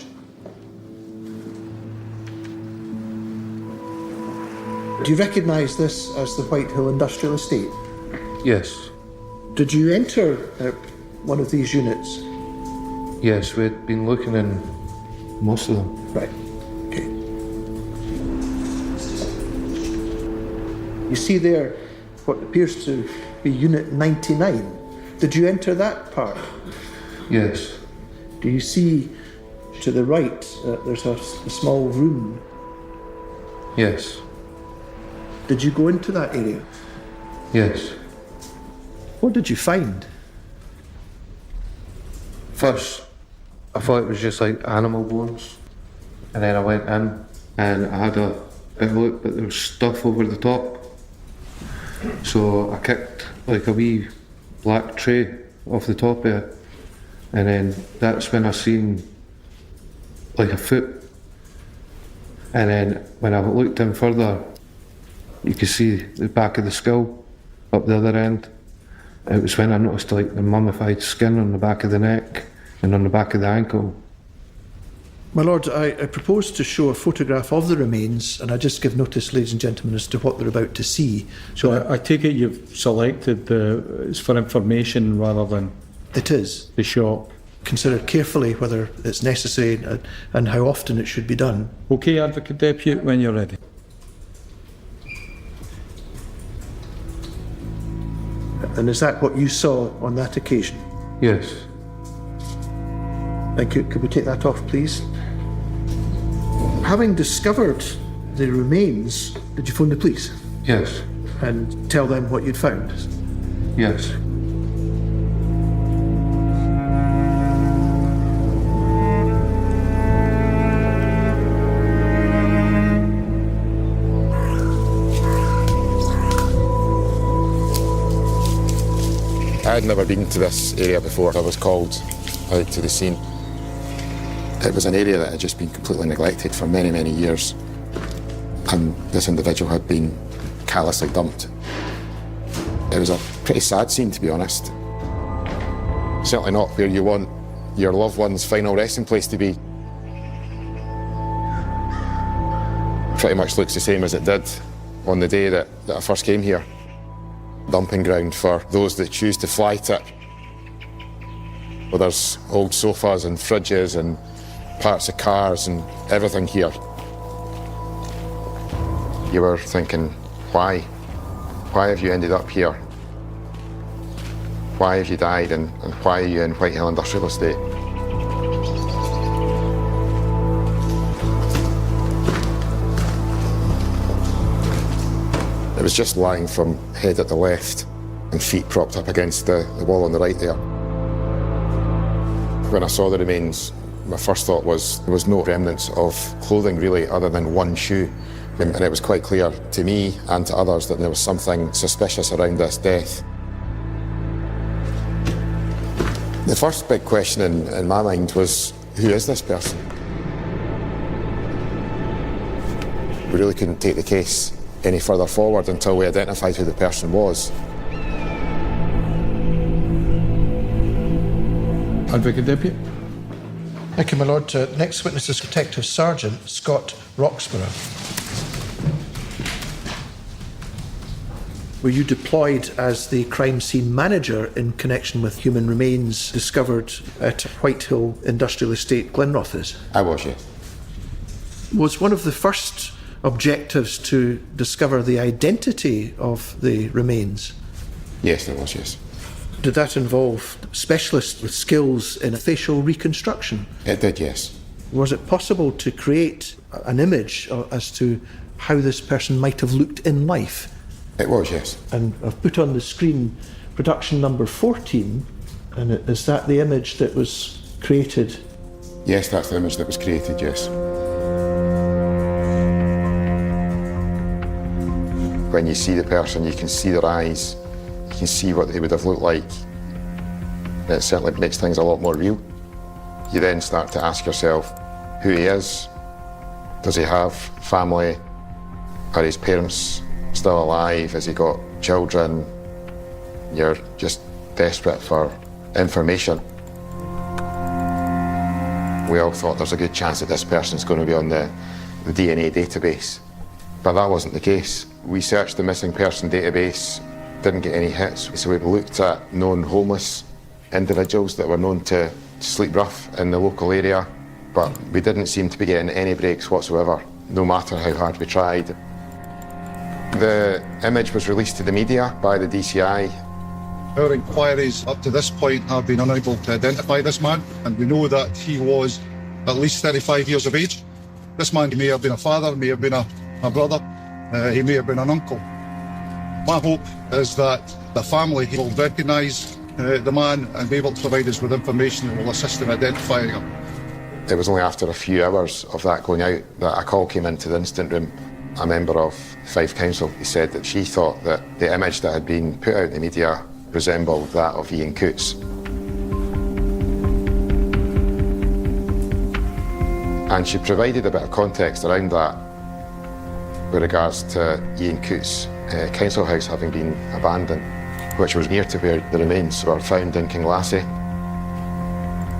Do you recognise this as the Whitehill Industrial Estate? Yes. Did you enter one of these units? Yes, we'd been looking in most of them. Right. Okay. You see there what appears to be Unit 99. Did you enter that part? Yes. Do you see to the right there's a small room? Yes. Did you go into that area? Yes. What did you find? First, I thought it was just like animal bones. And then I went in and I had a bit of a look, but there was stuff over the top. So I kicked like a wee black tray off the top of it. And then that's when I seen like a foot. And then when I looked in further, you could see the back of the skull up the other end. It was when I noticed like the mummified skin on the back of the neck and on the back of the ankle. My lord, I propose to show a photograph of the remains, and I just give notice, ladies and gentlemen, as to what they're about to see. So I take it you've selected it's for information rather than... It is. The shop. Consider carefully whether it's necessary and how often it should be done. Okay, Advocate Deputy, when you're ready. And is that what you saw on that occasion? Yes. Thank you. Could we take that off, please? Having discovered the remains, did you phone the police? Yes. And tell them what you'd found? Yes. I had never been to this area before. I was called out to the scene. It was an area that had just been completely neglected for many, many years. And this individual had been callously dumped. It was a pretty sad scene, to be honest. Certainly not where you want your loved one's final resting place to be. Pretty much looks the same as it did on the day that I first came here. Dumping ground for those that choose to fly tip. Well, there's old sofas and fridges and parts of cars and everything here. You were thinking, why? Why have you ended up here? Why have you died, and why are you in Whitehill Industrial Estate? It was just lying from head at the left and feet propped up against the wall on the right there. When I saw the remains, my first thought was there was no remnants of clothing really other than one shoe. And it was quite clear to me and to others that there was something suspicious around this death. The first big question in my mind was, who is this person? We really couldn't take the case any further forward until we identified who the person was. Advocate Deputy. Thank you, my lord. Next witness is Detective Sergeant Scott Roxburgh. Were you deployed as the crime scene manager in connection with human remains discovered at Whitehill Industrial Estate, Glenrothes? I was, yes. Was one of the first objectives to discover the identity of the remains? Yes, there was, yes. Did that involve specialists with skills in facial reconstruction? It did, yes. Was it possible to create an image as to how this person might have looked in life? It was, yes. And I've put on the screen production number 14, and is that the image that was created? Yes, that's the image that was created, yes. When you see the person, you can see their eyes, you can see what they would have looked like. It certainly makes things a lot more real. You then start to ask yourself who he is. Does he have family? Are his parents still alive? Has he got children? You're just desperate for information. We all thought there's a good chance that this person's going to be on the DNA database, but that wasn't the case. We searched the missing person database, didn't get any hits, so we looked at known homeless individuals that were known to sleep rough in the local area, but we didn't seem to be getting any breaks whatsoever, no matter how hard we tried. The image was released to the media by the DCI. Our inquiries up to this point have been unable to identify this man, and we know that he was at least 35 years of age. This man may have been a father, may have been a brother, he may have been an uncle. My hope is that the family will recognise the man and be able to provide us with information that will assist in identifying him. It was only after a few hours of that going out that a call came into the incident room. A member of Fife Council, he said that she thought that the image that had been put out in the media resembled that of Ian Cootes. And she provided a bit of context around that with regards to Ian Cootes' council house having been abandoned, which was near to where the remains were found in Kinglassie.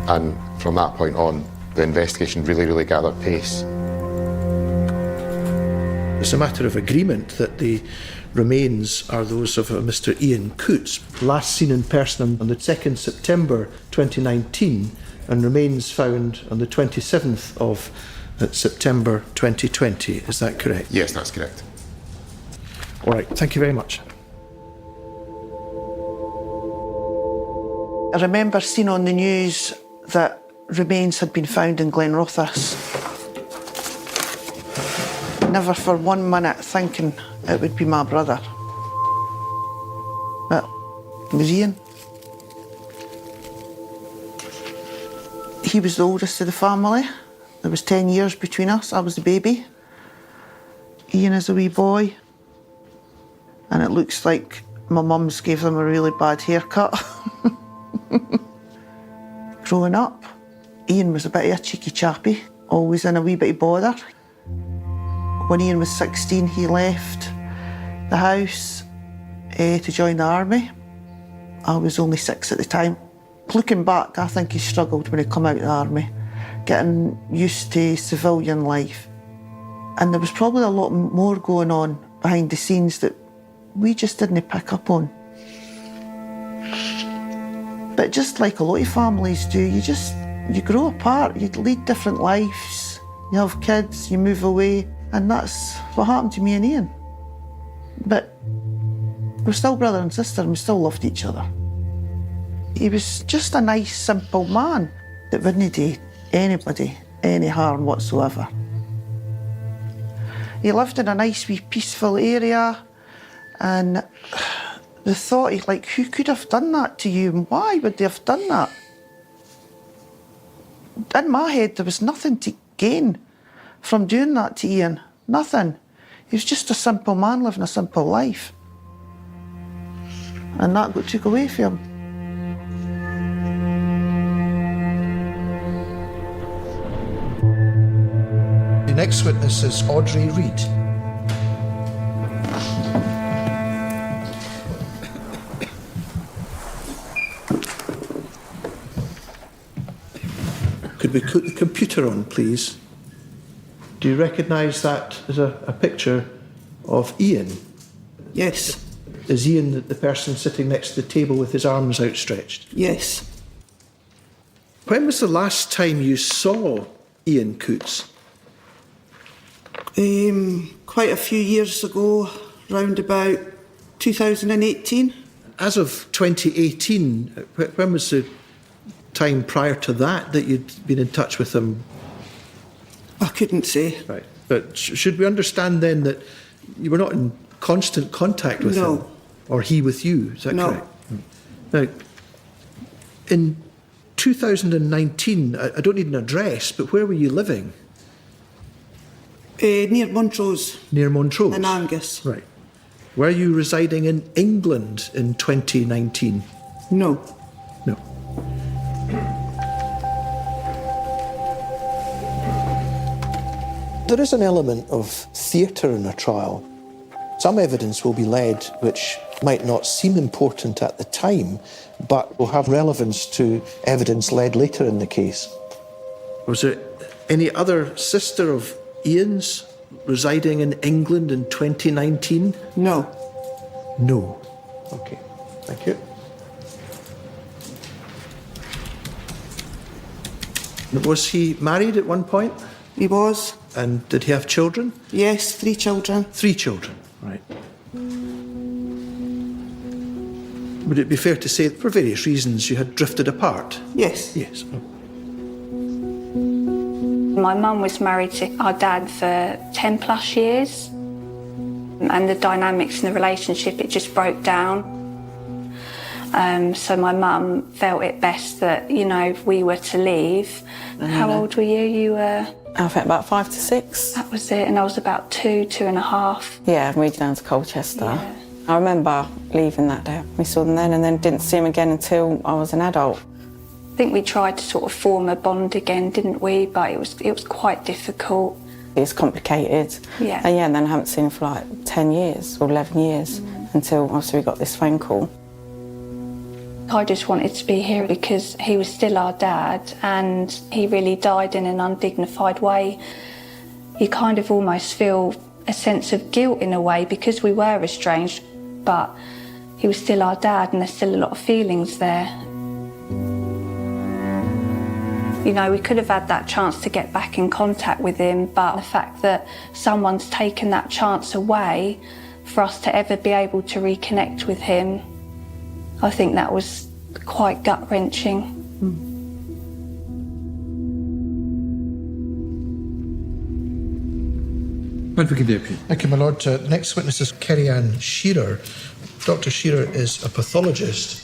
And from that point on, the investigation really gathered pace. It's a matter of agreement that the remains are those of Mr. Ian Cootes, last seen in person on the 2nd September 2019, and remains found on the 27th of September 2020. Is that correct? Yes, that's correct. All right, thank you very much. I remember seeing on the news that remains had been found in Glenrothes. Never for 1 minute thinking it would be my brother. But it was Ian. He was the oldest of the family. There was 10 years between us. I was the baby. Ian is a wee boy. And it looks like My mum's gave them a really bad haircut. Growing up, Ian was a bit of a cheeky chappy, always in a wee bit of bother. When Ian was 16, he left the house to join the army. I was only 6 at the time. Looking back, I think he struggled when he came out of the army, getting used to civilian life. And there was probably a lot more going on behind the scenes that we just didn't pick up on. But just like a lot of families do, you grow apart, you lead different lives, you have kids, you move away, and that's what happened to me and Ian. But we're still brother and sister, and we still loved each other. He was just a nice, simple man that wouldn't do anybody any harm whatsoever. He lived in a nice, wee, peaceful area, and the thought, who could have done that to you, and why would they have done that? In my head, there was nothing to gain from doing that to Ian. Nothing. He was just a simple man living a simple life. And that got took away from him. The next witness is Audrey Reid. Could we put the computer on, please? Do you recognise that as a picture of Ian? Yes. Is Ian the person sitting next to the table with his arms outstretched? Yes. When was the last time you saw Ian Coates? Quite a few years ago, round about 2018. As of 2018, when was the time prior to that you'd been in touch with him? I couldn't say. Right. But should we understand then that you were not in constant contact with him? Or he with you, is that correct? Now, in 2019, I don't need an address, but where were you living? Near Montrose. Near Montrose? In Angus. Right. Were you residing in England in 2019? No. No. There is an element of theatre in a trial. Some evidence will be led which might not seem important at the time, but will have relevance to evidence led later in the case. Was there any other sister of Ian's residing in England in 2019? No. No. Okay, thank you. Was he married at one point? He was. And did he have children? Yes, 3 children. 3 children, right. Would it be fair to say that for various reasons you had drifted apart? Yes. Yes. My mum was married to our dad for 10 plus years, and the dynamics in the relationship, it just broke down. So my mum felt it best that, if we were to leave. How old were you? You were... I think about 5 to 6. That was it, and I was about 2, 2.5. Yeah, I moved down to Colchester. Yeah. I remember leaving that day. We saw them then and then didn't see them again until I was an adult. I think we tried to sort of form a bond again, didn't we? But it was quite difficult. It's complicated. Yeah. And then I haven't seen him for like 10 years or 11 years until obviously we got this phone call. I just wanted to be here because he was still our dad and he really died in an undignified way. You kind of almost feel a sense of guilt in a way because we were estranged, but he was still our dad and there's still a lot of feelings there. We could have had that chance to get back in contact with him, but the fact that someone's taken that chance away for us to ever be able to reconnect with him, I think that was quite gut-wrenching. What we can do, Pete? Thank you, my lord. The next witness is Kerry-Ann Shearer. Dr. Shearer is a pathologist.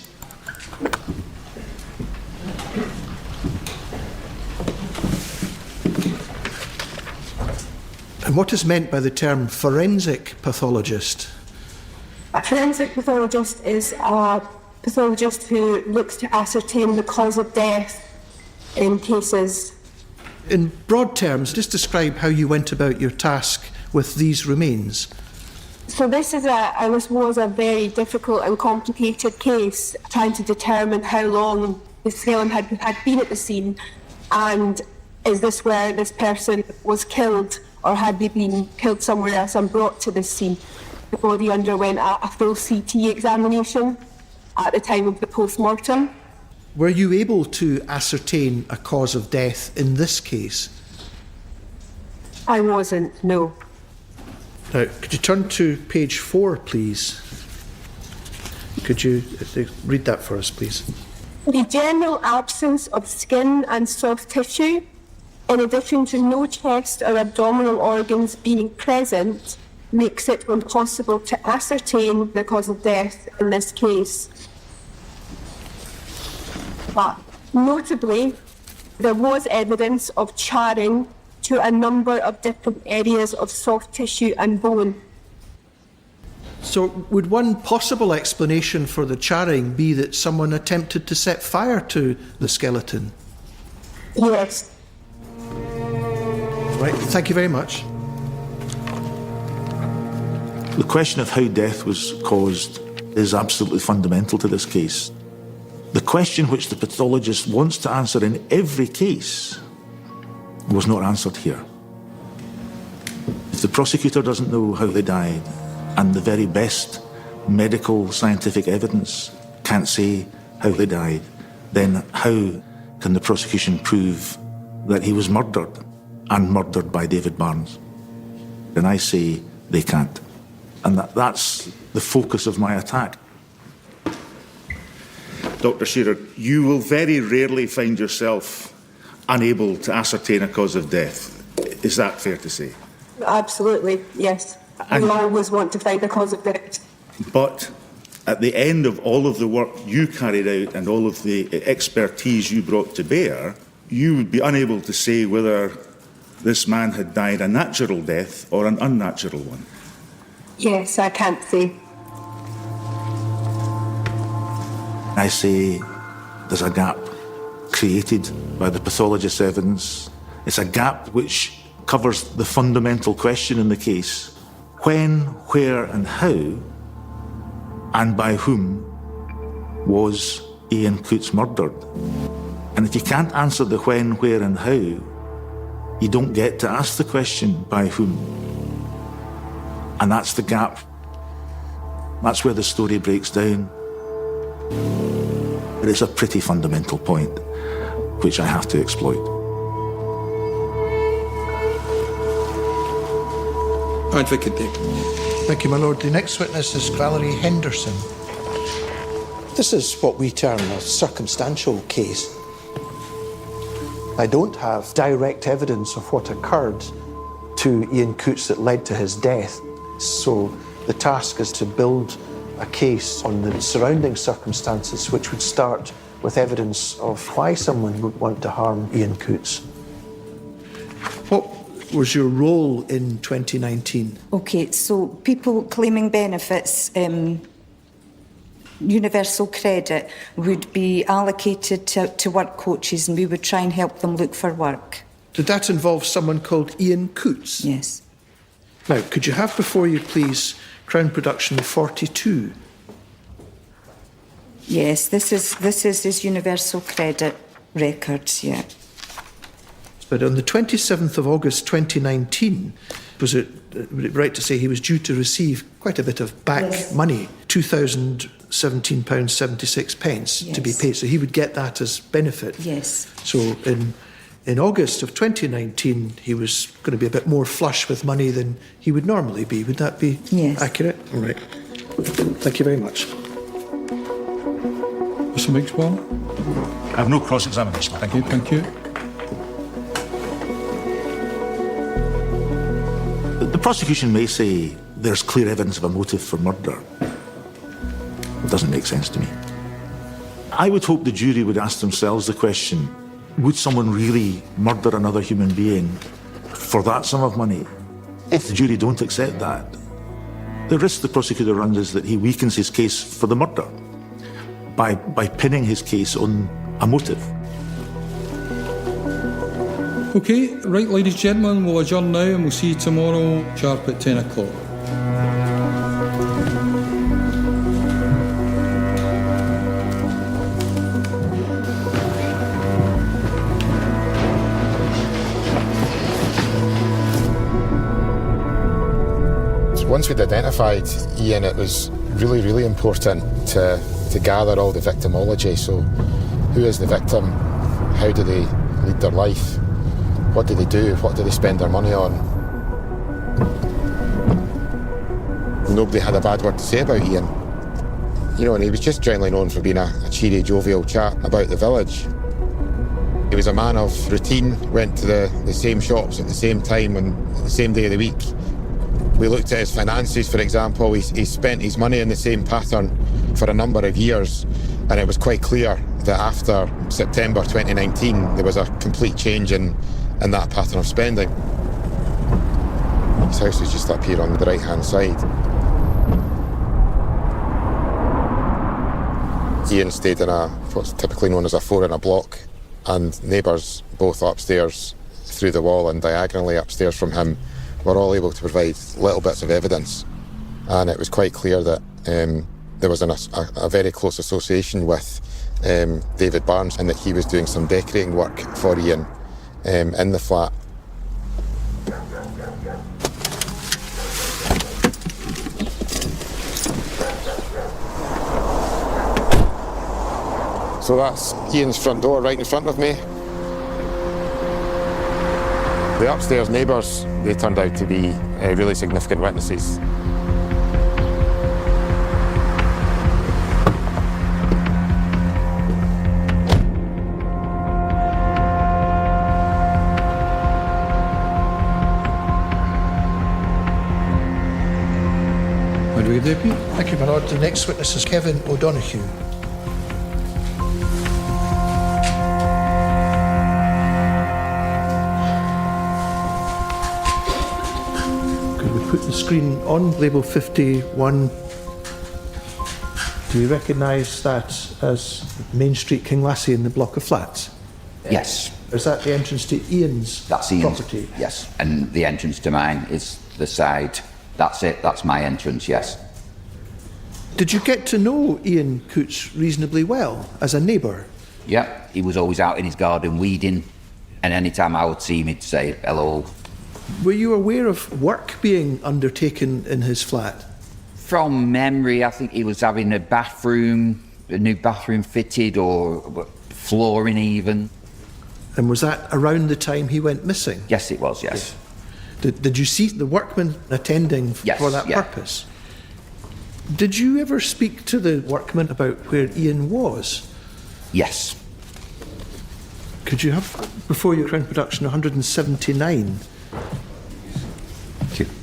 And what is meant by the term forensic pathologist? A forensic pathologist is a pathologist who looks to ascertain the cause of death in cases. In broad terms, just describe how you went about your task with these remains. So this was a very difficult and complicated case, trying to determine how long the skeleton had been at the scene, and is this where this person was killed, or had they been killed somewhere else and brought to this scene? The body underwent a full CT examination at the time of the post-mortem. Were you able to ascertain a cause of death in this case? I wasn't, no. Now, could you turn to page 4, please? Could you read that for us, please? The general absence of skin and soft tissue, in addition to no chest or abdominal organs being present, makes it impossible to ascertain the cause of death in this case. But notably, there was evidence of charring to a number of different areas of soft tissue and bone. So, would one possible explanation for the charring be that someone attempted to set fire to the skeleton? Yes. Right, thank you very much. The question of how death was caused is absolutely fundamental to this case. The question which the pathologist wants to answer in every case was not answered here. If the prosecutor doesn't know how they died, and the very best medical scientific evidence can't say how they died, then how can the prosecution prove that he was murdered, and murdered by David Barnes? And I say they can't. And that's the focus of my attack. Dr. Shearer, you will very rarely find yourself unable to ascertain a cause of death. Is that fair to say? Absolutely, yes. We always want to find the cause of death. But at the end of all of the work you carried out and all of the expertise you brought to bear, you would be unable to say whether this man had died a natural death or an unnatural one. Yes, I can't say. I say there's a gap created by the pathologist's evidence. It's a gap which covers the fundamental question in the case: when, where and how, and by whom was Ian Cootes murdered? And if you can't answer the when, where and how, you don't get to ask the question by whom. And that's the gap. That's where the story breaks down. But it's a pretty fundamental point, which I have to exploit. Advocate Dick. Thank you, my lord. The next witness is Valerie Henderson. This is what we term a circumstantial case. I don't have direct evidence of what occurred to Ian Cootes that led to his death. So the task is to build a case on the surrounding circumstances, which would start with evidence of why someone would want to harm Ian Cootes. What was your role in 2019? Okay, so people claiming benefits, universal credit, would be allocated to work coaches, and we would try and help them look for work. Did that involve someone called Ian Cootes? Yes. Now, could you have before you, please, Crown Production 42? Yes, this is his universal credit records, yeah. But on the 27th of August 2019, would it right to say he was due to receive quite a bit of back money, £2,017.76 to be paid. So he would get that as benefit. Yes. So in August of 2019, he was going to be a bit more flush with money than he would normally be. Would that be accurate? All right. Thank you very much. Mr. Mixwell? I have no cross-examination. Thank you. Thank you. The prosecution may say there's clear evidence of a motive for murder. It doesn't make sense to me. I would hope the jury would ask themselves the question, would someone really murder another human being for that sum of money? If the jury don't accept that, The risk the prosecutor runs is that he weakens his case for the murder by pinning his case on a motive. Okay, right, ladies and gentlemen, we'll adjourn now and we'll see you tomorrow sharp at 10 o'clock. Once we'd identified Ian, it was really, really important to gather all the victimology. So, who is the victim? How do they lead their life? What do they do? What do they spend their money on? Nobody had a bad word to say about Ian. You know, and he was just generally known for being a cheery, jovial chap about the village. He was a man of routine, went to the same shops at the same time on the same day of the week. We looked at his finances, for example. He spent his money in the same pattern for a number of years, and it was quite clear that after September 2019 there was a complete change in that pattern of spending. His house was just up here on the right-hand side. Ian stayed in what's typically known as a 4 in a block, and neighbours both upstairs through the wall and diagonally upstairs from him were all able to provide little bits of evidence, and it was quite clear that there was a very close association with David Barnes, and that he was doing some decorating work for Ian in the flat. So that's Ian's front door right in front of me. The upstairs neighbours, they turned out to be really significant witnesses. What do we do, Pete? Thank you, my lord. The next witness is Kevin O'Donoghue. Put the screen on, label 51. Do you recognise that as Main Street, Kinglassie, in the block of flats? Yes. Is that the entrance to Ian's property? Yes, and the entrance to mine is the side. That's it, that's my entrance, yes. Did you get to know Ian Coots reasonably well as a neighbour? Yeah, he was always out in his garden weeding, and any time I would see him, he'd say hello. Were you aware of work being undertaken in his flat? From memory, I think he was having a new bathroom fitted, or flooring even. And was that around the time he went missing? Yes, it was, yes. Did you see the workmen attending for that purpose? Did you ever speak to the workmen about where Ian was? Yes. Could you have, before your Crown production, 179?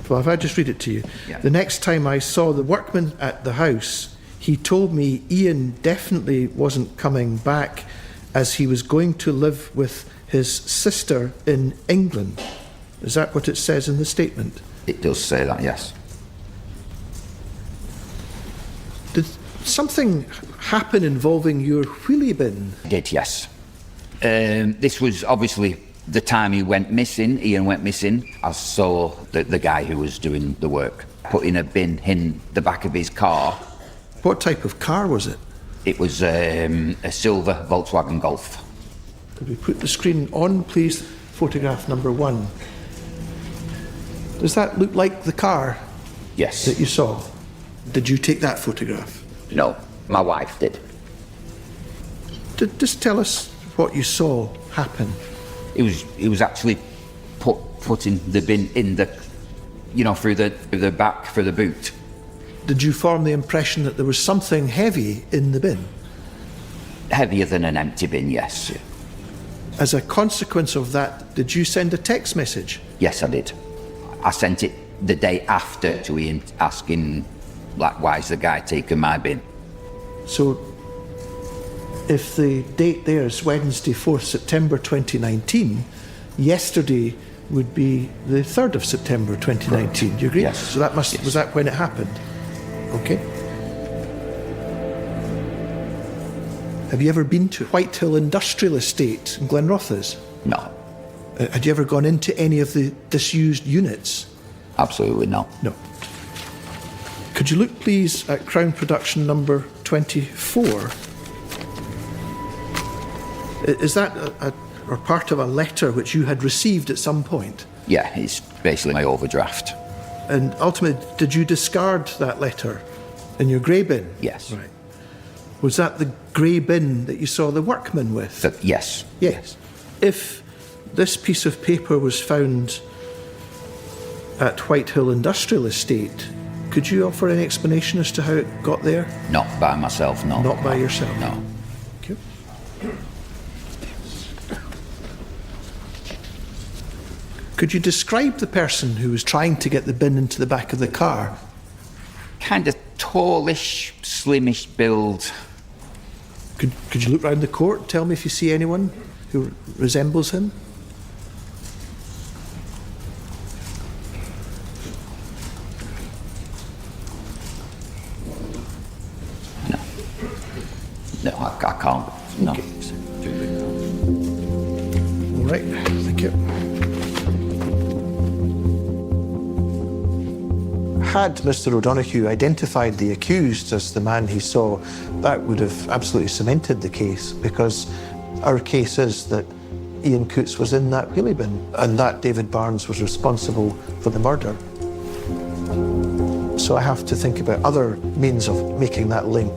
Well, if I just read it to you. Yeah. The next time I saw the workman at the house, he told me Ian definitely wasn't coming back, as he was going to live with his sister in England. Is that what it says in the statement? It does say that, yes. Did something happen involving your wheelie bin? It did, yes. This was obviously the time Ian went missing. I saw the guy who was doing the work putting a bin in the back of his car. What type of car was it? It was a silver Volkswagen Golf. Could we put the screen on, please? Photograph number 1. Does that look like the car? Yes. That you saw? Did you take that photograph? No, my wife did. Just tell us what you saw happen. It was actually putting the bin in the, through the back for the boot. Did you form the impression that there was something heavy in the bin? Heavier than an empty bin, yes. As a consequence of that, did you send a text message? Yes, I did. I sent it the day after to Ian, asking, why's the guy taking my bin? So, if the date there is Wednesday, 4th September 2019, yesterday would be the 3rd of September 2019. Do you agree? Yes. So that was that when it happened? Okay. Have you ever been to Whitehill Industrial Estate in Glenrothes? No. Had you ever gone into any of the disused units? Absolutely not. No. Could you look, please, at Crown Production number 24? Is that or part of a letter which you had received at some point? Yeah, it's basically my overdraft. And ultimately, did you discard that letter in your grey bin? Yes. Right. Was that the grey bin that you saw the workman with? Yes. Yes. If this piece of paper was found at Whitehill Industrial Estate, could you offer any explanation as to how it got there? Not by myself, no. Not by yourself? No. Okay. Could you describe the person who was trying to get the bin into the back of the car? Kind of tallish, slimish build. Could you look round the court and tell me if you see anyone who resembles him? No, I can't. No. Okay. All right, thank you. Had Mr. O'Donoghue identified the accused as the man he saw, that would have absolutely cemented the case, because our case is that Ian Cootes was in that wheelie bin and that David Barnes was responsible for the murder. So I have to think about other means of making that link.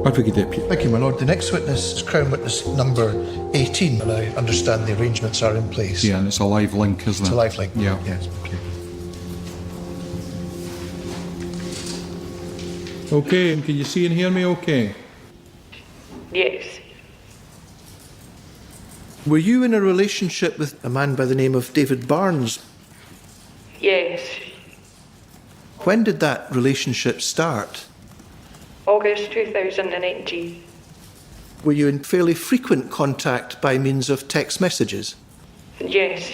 Advocate Deputy. Thank you, my lord. The next witness is Crown Witness number 18, and I understand the arrangements are in place. Yeah, and it's a live link, isn't it? It's a live link. Yeah. Yes. Okay. Okay, and can you see and hear me okay? Yes. Were you in a relationship with a man by the name of David Barnes? Yes. When did that relationship start? August 2019. Were you in fairly frequent contact by means of text messages? Yes.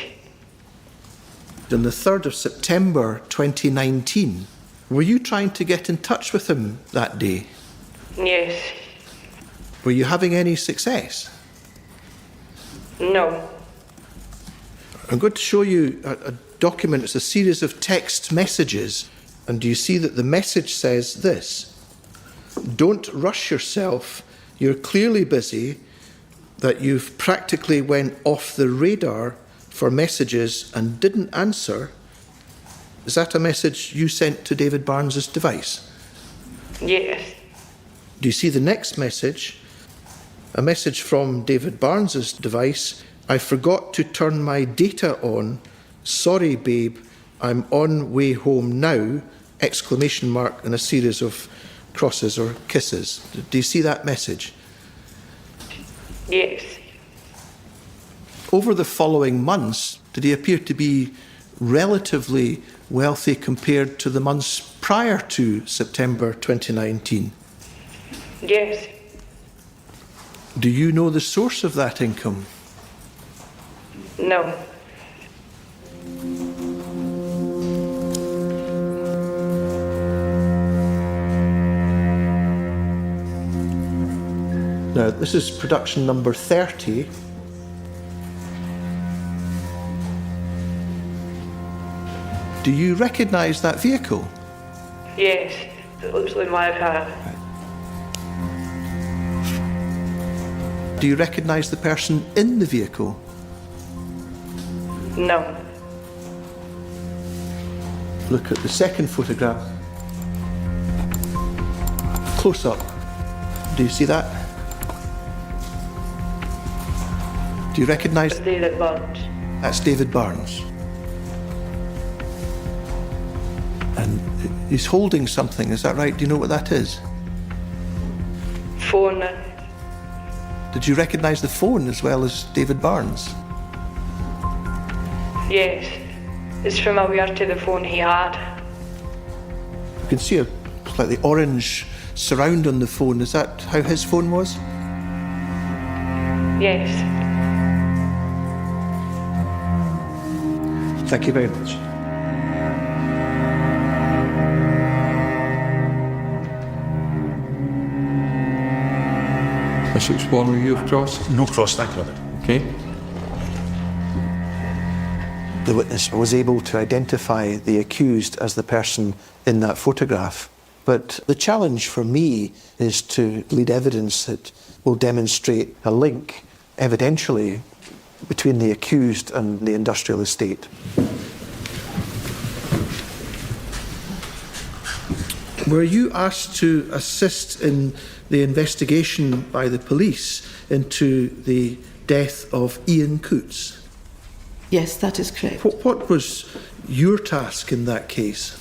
On the 3rd of September 2019, were you trying to get in touch with him that day? Yes. Were you having any success? No. I'm going to show you a document. It's a series of text messages. And do you see that the message says this? Don't rush yourself. You're clearly busy, that you've practically went off the radar for messages and didn't answer. Is that a message you sent to David Barnes's device? Yes. Do you see the next message? A message from David Barnes's device. I forgot to turn my data on. Sorry, babe. I'm on way home now. Exclamation mark and a series of crosses or kisses. Do you see that message? Yes. Over the following months, did he appear to be relatively wealthy compared to the months prior to September 2019? Yes. Do you know the source of that income? No. Now, this is production number 30. Do you recognise that vehicle? Yes. It looks like my car. Do you recognise the person in the vehicle? No. Look at the second photograph. Close up. Do you see that? Do you recognise? David Barnes. That's David Barnes. And he's holding something, is that right? Do you know what that is? Phone. Did you recognise the phone as well as David Barnes? Yes. It's familiar to the phone he had. You can see a slightly orange surround on the phone. Is that how his phone was? Yes. Thank you very much. Mr. Explorer, you've crossed? No cross, thank you. Okay. The witness was able to identify the accused as the person in that photograph. But the challenge for me is to lead evidence that will demonstrate a link, evidentially, between the accused and the industrial estate. Were you asked to assist in the investigation by the police into the death of Ian Coates? Yes, that is correct. What was your task in that case?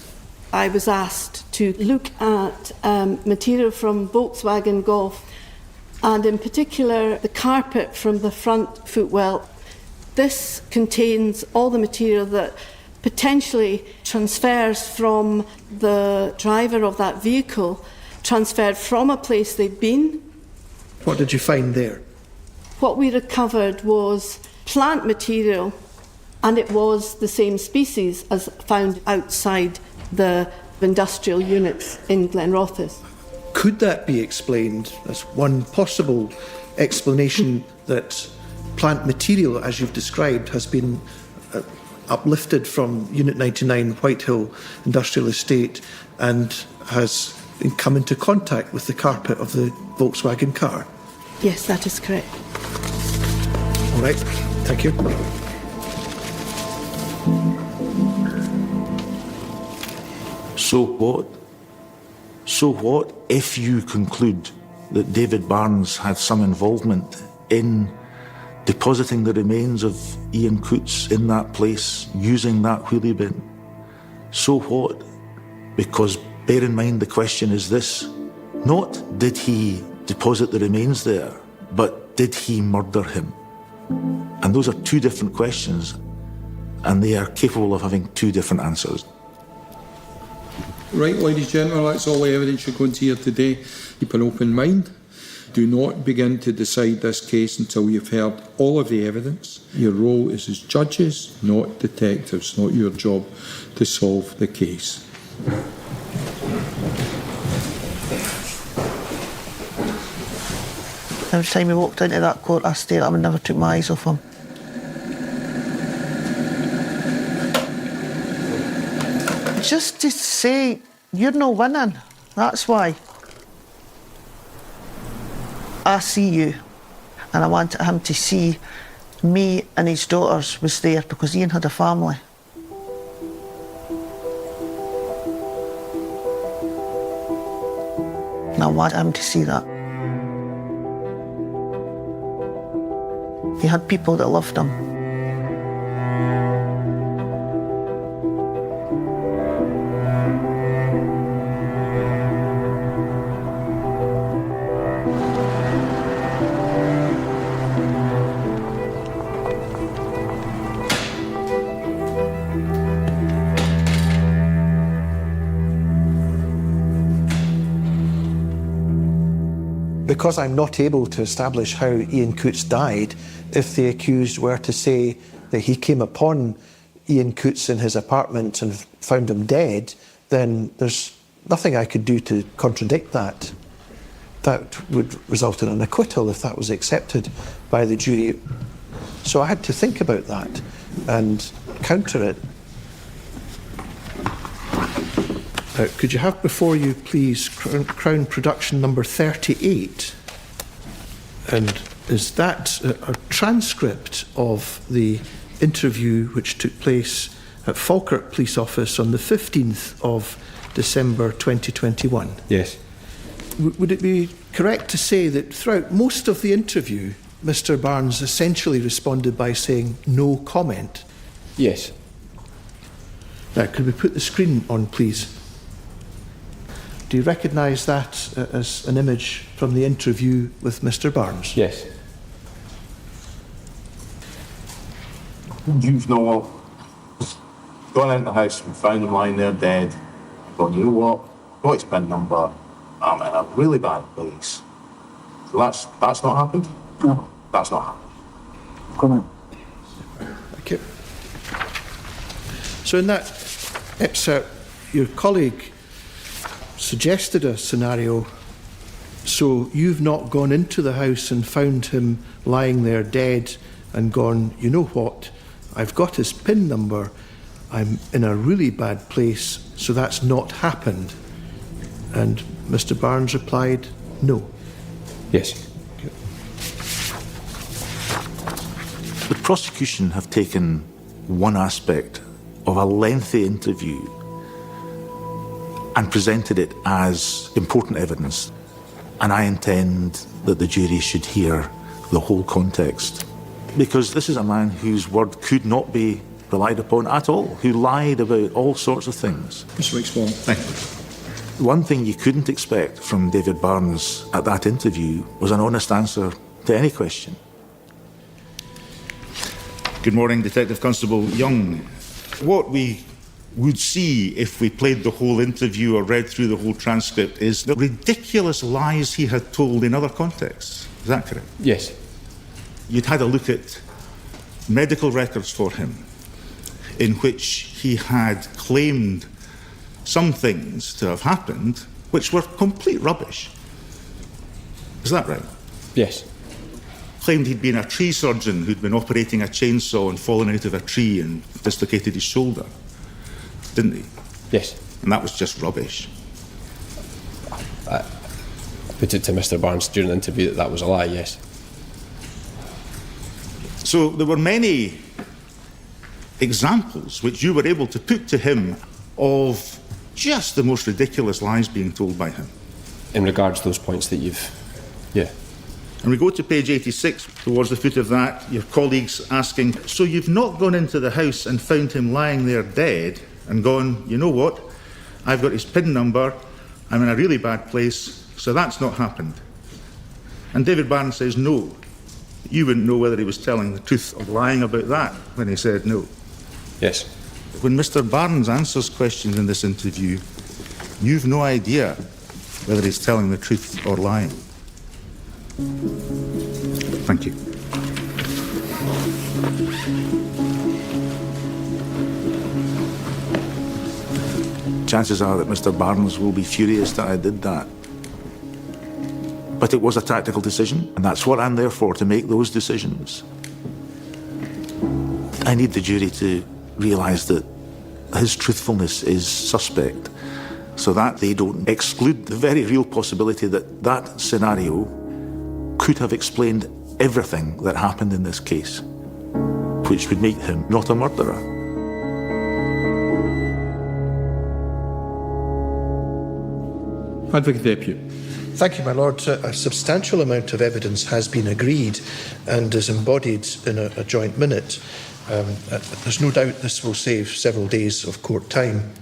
I was asked to look at material from Volkswagen Golf, and in particular the carpet from the front footwell. This contains all the material that potentially transfers from the driver of that vehicle, transferred from a place they'd been. What did you find there? What we recovered was plant material, and it was the same species as found outside the industrial units in Glenrothes. Could that be explained as one possible explanation that plant material, as you've described, has been uplifted from Unit 99 Whitehill Industrial Estate and has come into contact with the carpet of the Volkswagen car? Yes, that is correct. All right, thank you. So what? So what if you conclude that David Barnes had some involvement in depositing the remains of Ian Coates in that place, using that wheelie bin? So what? Because bear in mind the question is this: not did he deposit the remains there, but did he murder him? And those are two different questions, and they are capable of having two different answers. Right, ladies and gentlemen, that's all the evidence you're going to hear today. Keep an open mind. Do not begin to decide this case until you've heard all of the evidence. Your role is as judges, not detectives. Not your job to solve the case. Every time he walked into that court, I stared at him and never took my eyes off him. Just to say, you're no winning. That's why. I see you, and I wanted him to see me and his daughters was there because Ian had a family. And I wanted him to see that. He had people that loved him. Because I'm not able to establish how Ian Coates died, if the accused were to say that he came upon Ian Coates in his apartment and found him dead, then there's nothing I could do to contradict that. That would result in an acquittal if that was accepted by the jury. So I had to think about that and counter it. Could you have before you, please, Crown Production number 38? And is that a transcript of the interview which took place at Falkirk Police Office on the 15th of December 2021? Yes. Would it be correct to say that throughout most of the interview, Mr. Barnes essentially responded by saying no comment? Yes. Now, could we put the screen on, please? Do you recognise that as an image from the interview with Mr. Barnes? Yes. You've not gone into the house and found him lying there dead. But you know what? Got his PIN number. I'm in a really bad place. So that's not happened? No. That's not happened. Come on. Thank you. So in that excerpt, your colleague suggested a scenario. So you've not gone into the house and found him lying there dead and gone, you know what, I've got his PIN number, I'm in a really bad place, so that's not happened. And Mr. Barnes replied, no. Yes. The prosecution have taken one aspect of a lengthy interview and presented it as important evidence. And I intend that the jury should hear the whole context. Because this is a man whose word could not be relied upon at all, who lied about all sorts of things. Mr. Wixwell. Thank you. One thing you couldn't expect from David Barnes at that interview was an honest answer to any question. Good morning, Detective Constable Young. What we would see if we played the whole interview or read through the whole transcript is the ridiculous lies he had told in other contexts. Is that correct? Yes. You'd had a look at medical records for him in which he had claimed some things to have happened which were complete rubbish. Is that right? Yes. Claimed he'd been a tree surgeon who'd been operating a chainsaw and fallen out of a tree and dislocated his shoulder. Didn't he? Yes. And that was just rubbish. I put it to Mr. Barnes during the interview that was a lie, yes. So there were many examples which you were able to put to him of just the most ridiculous lies being told by him. In regards to those points that you've... Yeah. And we go to page 86, towards the foot of that, your colleagues asking, so you've not gone into the house and found him lying there dead and gone, you know what, I've got his PIN number, I'm in a really bad place, so that's not happened. And David Barnes says no. You wouldn't know whether he was telling the truth or lying about that when he said no. Yes. When Mr. Barnes answers questions in this interview, you've no idea whether he's telling the truth or lying. Thank you. Chances are that Mr. Barnes will be furious that I did that. But it was a tactical decision, and that's what I'm there for, to make those decisions. I need the jury to realise that his truthfulness is suspect, so that they don't exclude the very real possibility that that scenario could have explained everything that happened in this case, which would make him not a murderer. Advocate Depute. Thank you, my Lord. A substantial amount of evidence has been agreed and is embodied in a joint minute. There's no doubt this will save several days of court time.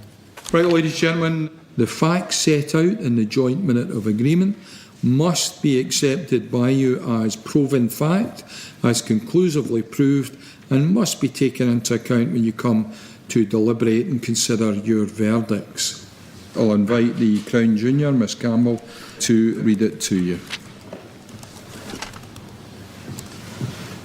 Right, ladies and gentlemen, the facts set out in the joint minute of agreement must be accepted by you as proven fact, as conclusively proved, and must be taken into account when you come to deliberate and consider your verdicts. I'll invite the Crown Junior, Miss Campbell, to read it to you.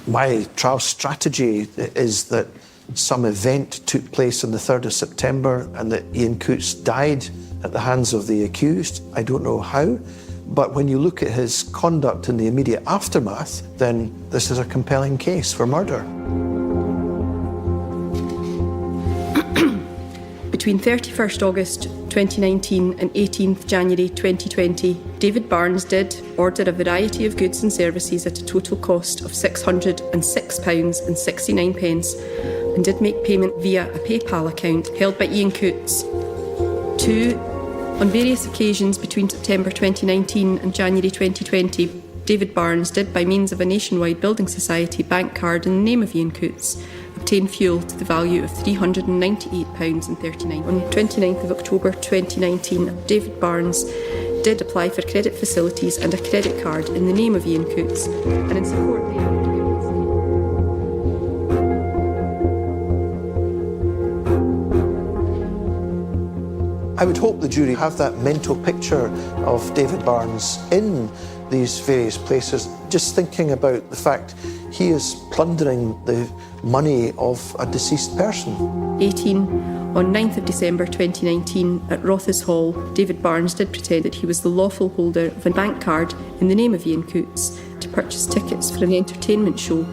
My trial strategy is that some event took place on the 3rd of September and that Ian Cootes died at the hands of the accused. I don't know how, but when you look at his conduct in the immediate aftermath, then this is a compelling case for murder. Between 31st August 2019 and 18th January 2020, David Barnes did order a variety of goods and services at a total cost of £606.69 and did make payment via a PayPal account held by Ian Cootes. 2. On various occasions between September 2019 and January 2020, David Barnes did, by means of a nationwide building society bank card in the name of Ian Cootes, obtain fuel to the value of £398.39. On 29th of October 2019, David Barnes did apply for credit facilities and a credit card in the name of Ian Cootes, and in support I would hope the jury have that mental picture of David Barnes in these various places, just thinking about the fact He is plundering the money of a deceased person. 18. On 9th of December 2019 at Rothes Hall, David Barnes did pretend that he was the lawful holder of a bank card in the name of Ian Cootes to purchase tickets for an entertainment show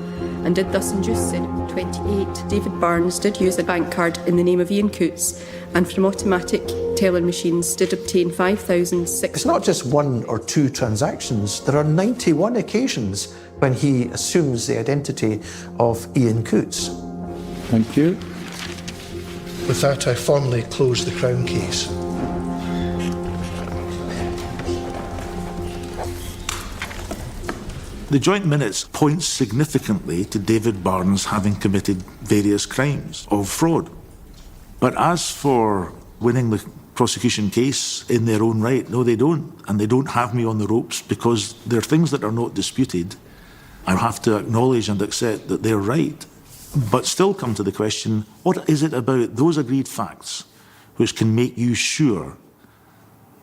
and did thus induce it. 28. David Barnes did use a bank card in the name of Ian Cootes and from automatic teller machines did obtain $5,600. It's not just one or two transactions. There are 91 occasions when he assumes the identity of Ian Cootes. Thank you. With that, I formally close the Crown case. The joint minutes point significantly to David Barnes having committed various crimes of fraud. But as for winning the prosecution case in their own right, no, they don't. And they don't have me on the ropes because there are things that are not disputed. I have to acknowledge and accept that they're right. But still come to the question, what is it about those agreed facts which can make you sure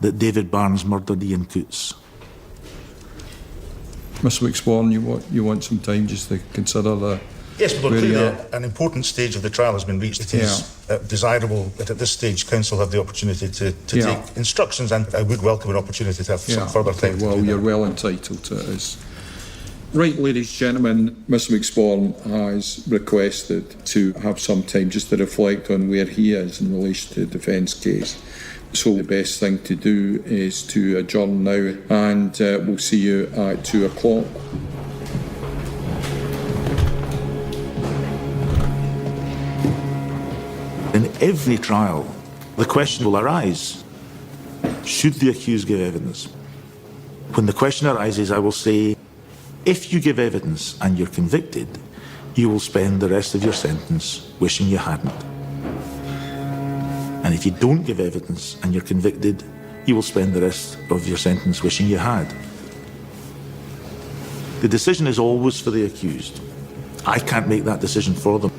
that David Barnes murdered Ian Cootes? Mr McSwan, you want some time just to consider the... Yes, but where you clearly are. an important stage of the trial has been reached. It is desirable that at this stage Council have the opportunity to take instructions, and I would welcome an opportunity to have some further time to well, do you're that. well entitled to it. Right, ladies and gentlemen, Mr McSwan has requested to have some time just to reflect on where he is in relation to the defence case. So the best thing to do is to adjourn now, and we'll see you at 2 o'clock. In every trial, the question will arise, should the accused give evidence? When the question arises, I will say, if you give evidence and you're convicted, you will spend the rest of your sentence wishing you hadn't. And if you don't give evidence and you're convicted, you will spend the rest of your sentence wishing you had. The decision is always for the accused. I can't make that decision for them.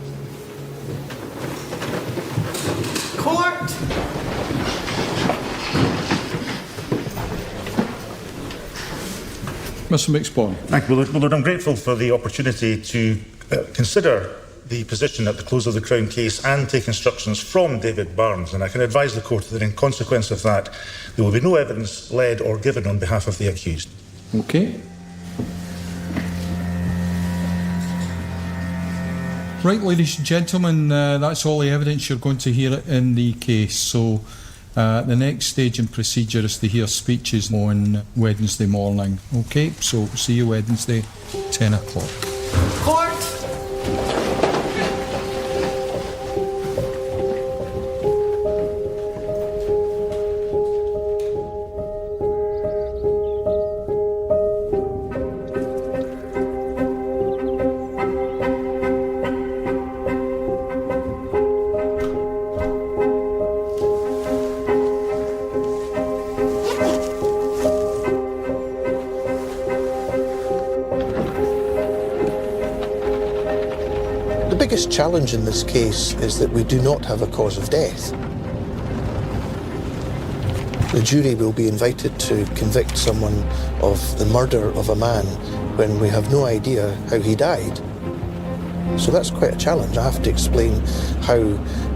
Court! Mr McSwan. Thank you, Well, Lord, I'm grateful for the opportunity to consider the position at the close of the Crown case and take instructions from David Barnes, and I can advise the Court that in consequence of that there will be no evidence led or given on behalf of the accused. Okay. Right, ladies and gentlemen, that's all the evidence you're going to hear in the case. So the next stage in procedure is to hear speeches on Wednesday morning. Okay, so see you Wednesday, 10 o'clock. Court! The biggest challenge in this case is that we do not have a cause of death. The jury will be invited to convict someone of the murder of a man when we have no idea how he died. So that's quite a challenge. I have to explain how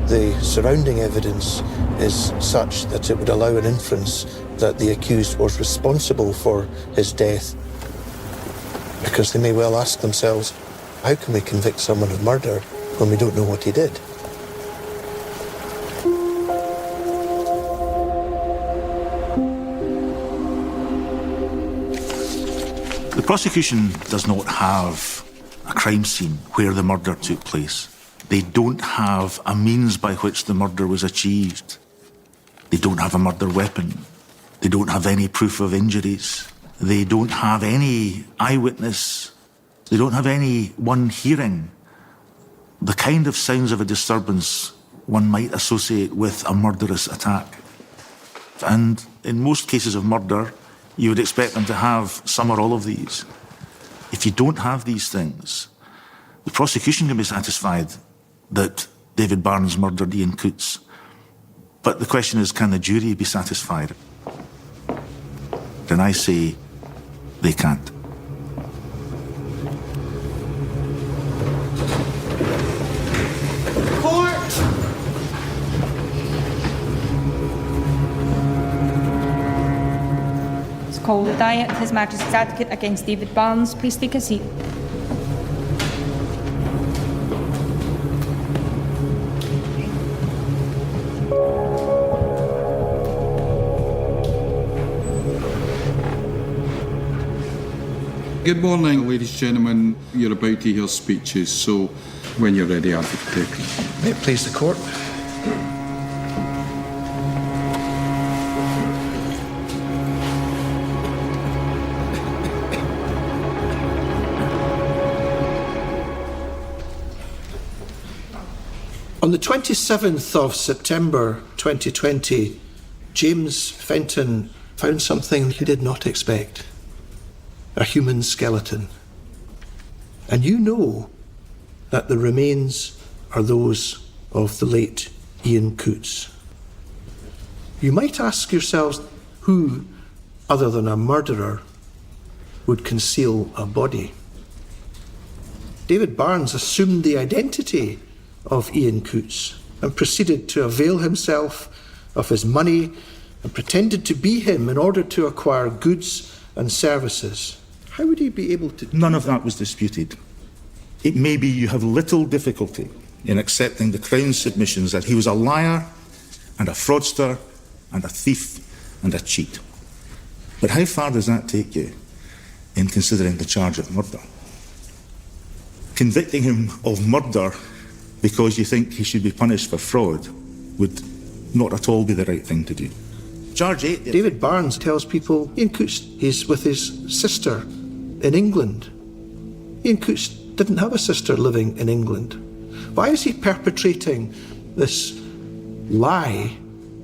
the surrounding evidence is such that it would allow an inference that the accused was responsible for his death, because they may well ask themselves, how can we convict someone of murder when we don't know what he did? The prosecution does not have a crime scene where the murder took place. They don't have a means by which the murder was achieved. They don't have a murder weapon. They don't have any proof of injuries. They don't have any eyewitness. They don't have anyone hearing the kind of sounds of a disturbance one might associate with a murderous attack. And in most cases of murder, you would expect them to have some or all of these. If you don't have these things, the prosecution can be satisfied that David Barnes murdered Ian Cootes. But the question is, can the jury be satisfied? And I say they can't. call the Diet His Majesty's Advocate against David Barnes. Please take a seat. Good morning, ladies and gentlemen. You're about to hear speeches, so when you're ready, Advocate. May it please the court. On the 27th of September 2020, James Fenton found something he did not expect. A human skeleton. And you know that the remains are those of the late Ian Cootes. You might ask yourselves who, other than a murderer, would conceal a body. David Barnes assumed the identity of Ian Cootes and proceeded to avail himself of his money and pretended to be him in order to acquire goods and services. How would he be able to... None of that was disputed. It may be you have little difficulty in accepting the Crown's submissions that he was a liar and a fraudster and a thief and a cheat. But how far does that take you in considering the charge of murder? Convicting him of murder because you think he should be punished for fraud would not at all be the right thing to do. Charge 8... David Barnes tells people Ian Cootes is with his sister in England. Ian Cootes didn't have a sister living in England. Why is he perpetrating this lie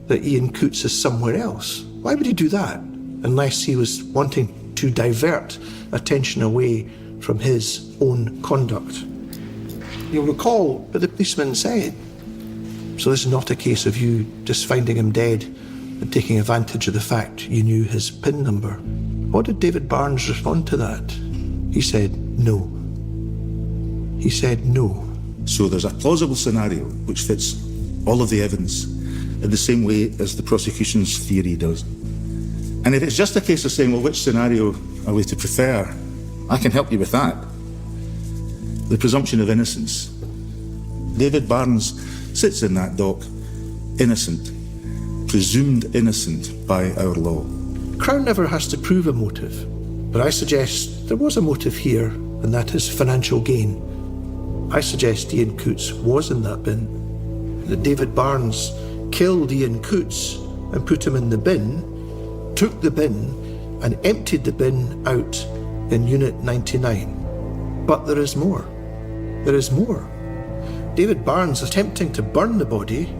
that Ian Cootes is somewhere else? Why would he do that unless he was wanting to divert attention away from his own conduct? You'll recall what the policeman said. So this is not a case of you just finding him dead and taking advantage of the fact you knew his PIN number. What did David Barnes respond to that? He said no. He said no. So there's a plausible scenario which fits all of the evidence in the same way as the prosecution's theory does. And if it's just a case of saying, well, which scenario are we to prefer? I can help you with that. The presumption of innocence. David Barnes sits in that dock, innocent, presumed innocent by our law. Crown never has to prove a motive, but I suggest there was a motive here, and that is financial gain. I suggest Ian Cootes was in that bin, that David Barnes killed Ian Cootes and put him in the bin, took the bin and emptied the bin out in Unit 99. But there is more. There is more. David Barnes is attempting to burn the body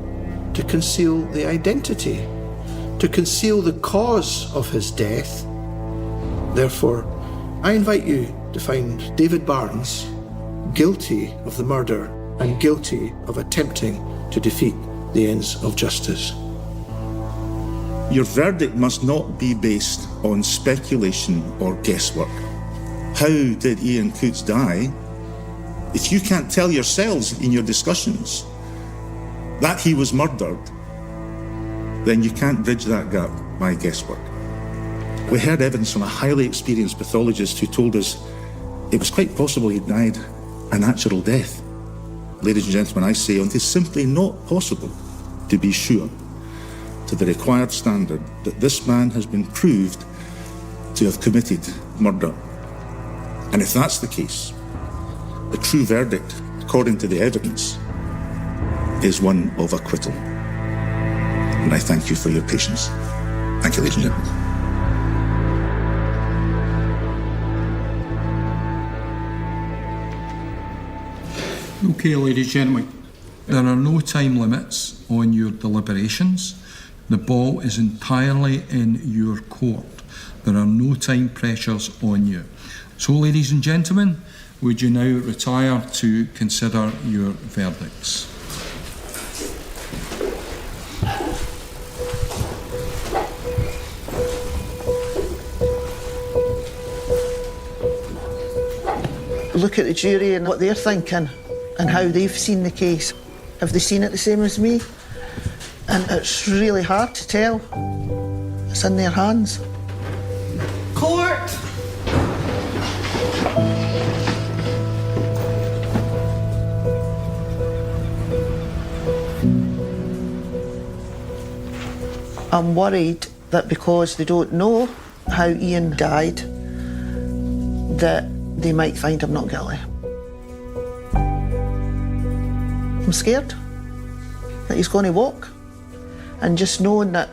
to conceal the identity, to conceal the cause of his death. Therefore, I invite you to find David Barnes guilty of the murder and guilty of attempting to defeat the ends of justice. Your verdict must not be based on speculation or guesswork. How did Ian Cootes die? If you can't tell yourselves in your discussions that he was murdered, then you can't bridge that gap by guesswork. We heard evidence from a highly experienced pathologist who told us it was quite possible he died a natural death. Ladies and gentlemen, I say it is simply not possible to be sure to the required standard that this man has been proved to have committed murder. And if that's the case, the true verdict, according to the evidence, is one of acquittal. And I thank you for your patience. Thank you, ladies and gentlemen. Okay, ladies and gentlemen, there are no time limits on your deliberations. The ball is entirely in your court. There are no time pressures on you. So, ladies and gentlemen, would you now retire to consider your verdicts? Look at the jury and what they're thinking and how they've seen the case. Have they seen it the same as me? And it's really hard to tell. It's in their hands. I'm worried that because they don't know how Ian died, that they might find him not guilty. I'm scared that he's going to walk, and just knowing that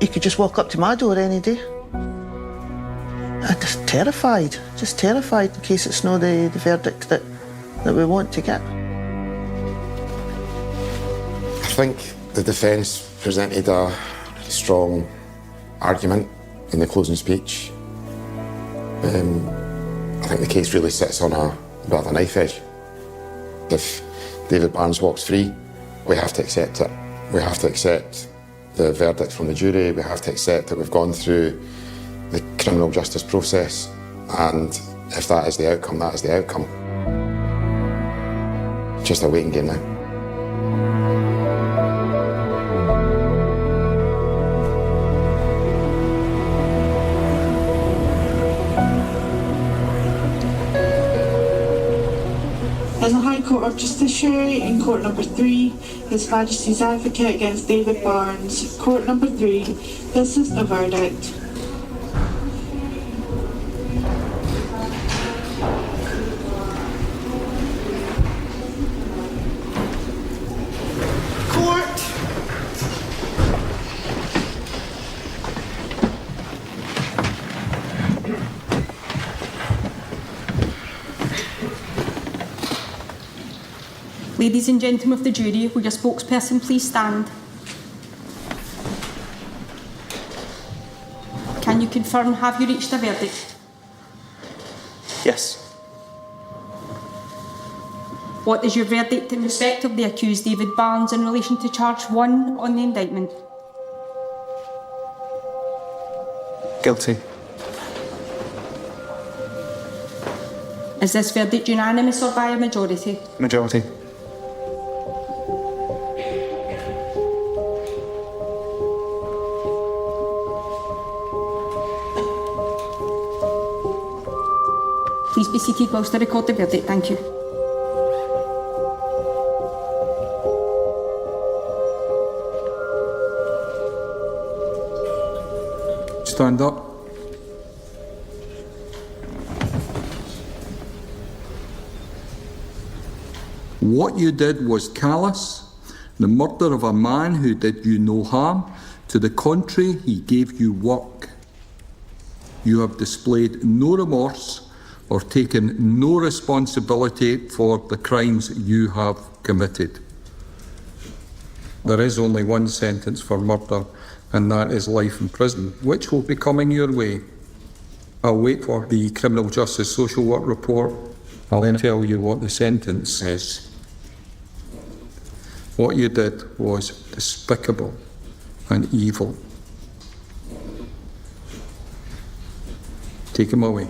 he could just walk up to my door any day. I'm just terrified in case it's not the verdict that we want to get. I think the defence presented a strong argument in the closing speech. I think the case really sits on a bit of a knife edge. If David Barnes walks free, we have to accept it. We have to accept the verdict from the jury. We have to accept that we've gone through the criminal justice process, and if that is the outcome, that is the outcome. Just a waiting game now. In the High Court of Justiciary, in Court Number 3, His Majesty's Advocate against David Barnes. Court Number 3, this is the verdict. Ladies and gentlemen of the jury, will your spokesperson please stand? Can you confirm, have you reached a verdict? Yes. What is your verdict in respect of the accused David Barnes in relation to charge 1 on the indictment? Guilty. Is this verdict unanimous or by a majority? Majority. Please be seated whilst I record the verdict. Thank you. Stand up. What you did was callous, the murder of a man who did you no harm. To the contrary, he gave you work. You have displayed no remorse or taken no responsibility for the crimes you have committed. There is only one sentence for murder, and that is life in prison, which will be coming your way. I'll wait for the Criminal Justice Social Work report. I'll then tell you what the sentence is. What you did was despicable and evil. Take him away.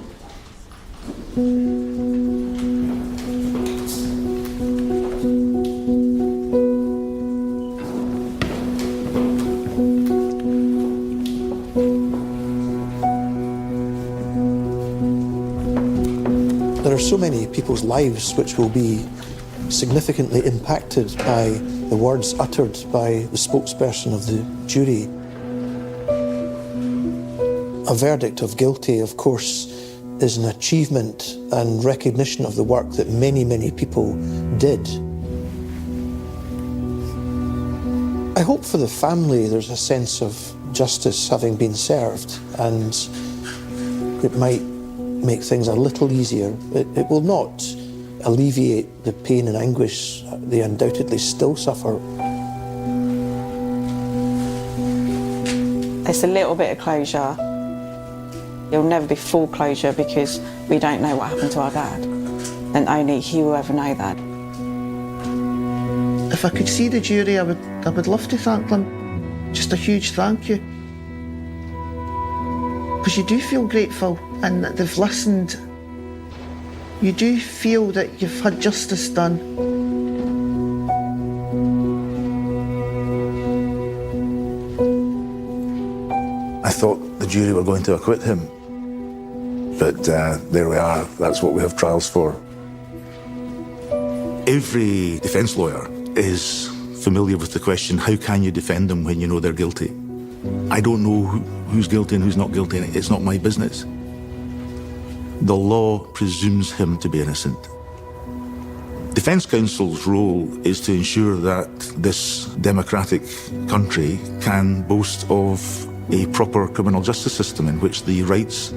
There are so many people's lives which will be significantly impacted by the words uttered by the spokesperson of the jury. A verdict of guilty, of course, is an achievement and recognition of the work that many, many people did. I hope for the family there's a sense of justice having been served, and it might make things a little easier. It will not alleviate the pain and anguish they undoubtedly still suffer. It's a little bit of closure. It'll never be full closure because we don't know what happened to our dad, and only he will ever know that. If I could see the jury, I would love to thank them. Just a huge thank you. Because you do feel grateful and that they've listened. You do feel that you've had justice done. I thought the jury were going to acquit him. But there we are, that's what we have trials for. Every defence lawyer is familiar with the question, how can you defend them when you know they're guilty? I don't know who's guilty and who's not guilty, and it's not my business. The law presumes him to be innocent. Defence Counsel's role is to ensure that this democratic country can boast of a proper criminal justice system in which the rights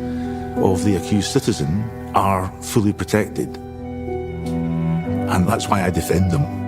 of the accused citizen are fully protected. And that's why I defend them.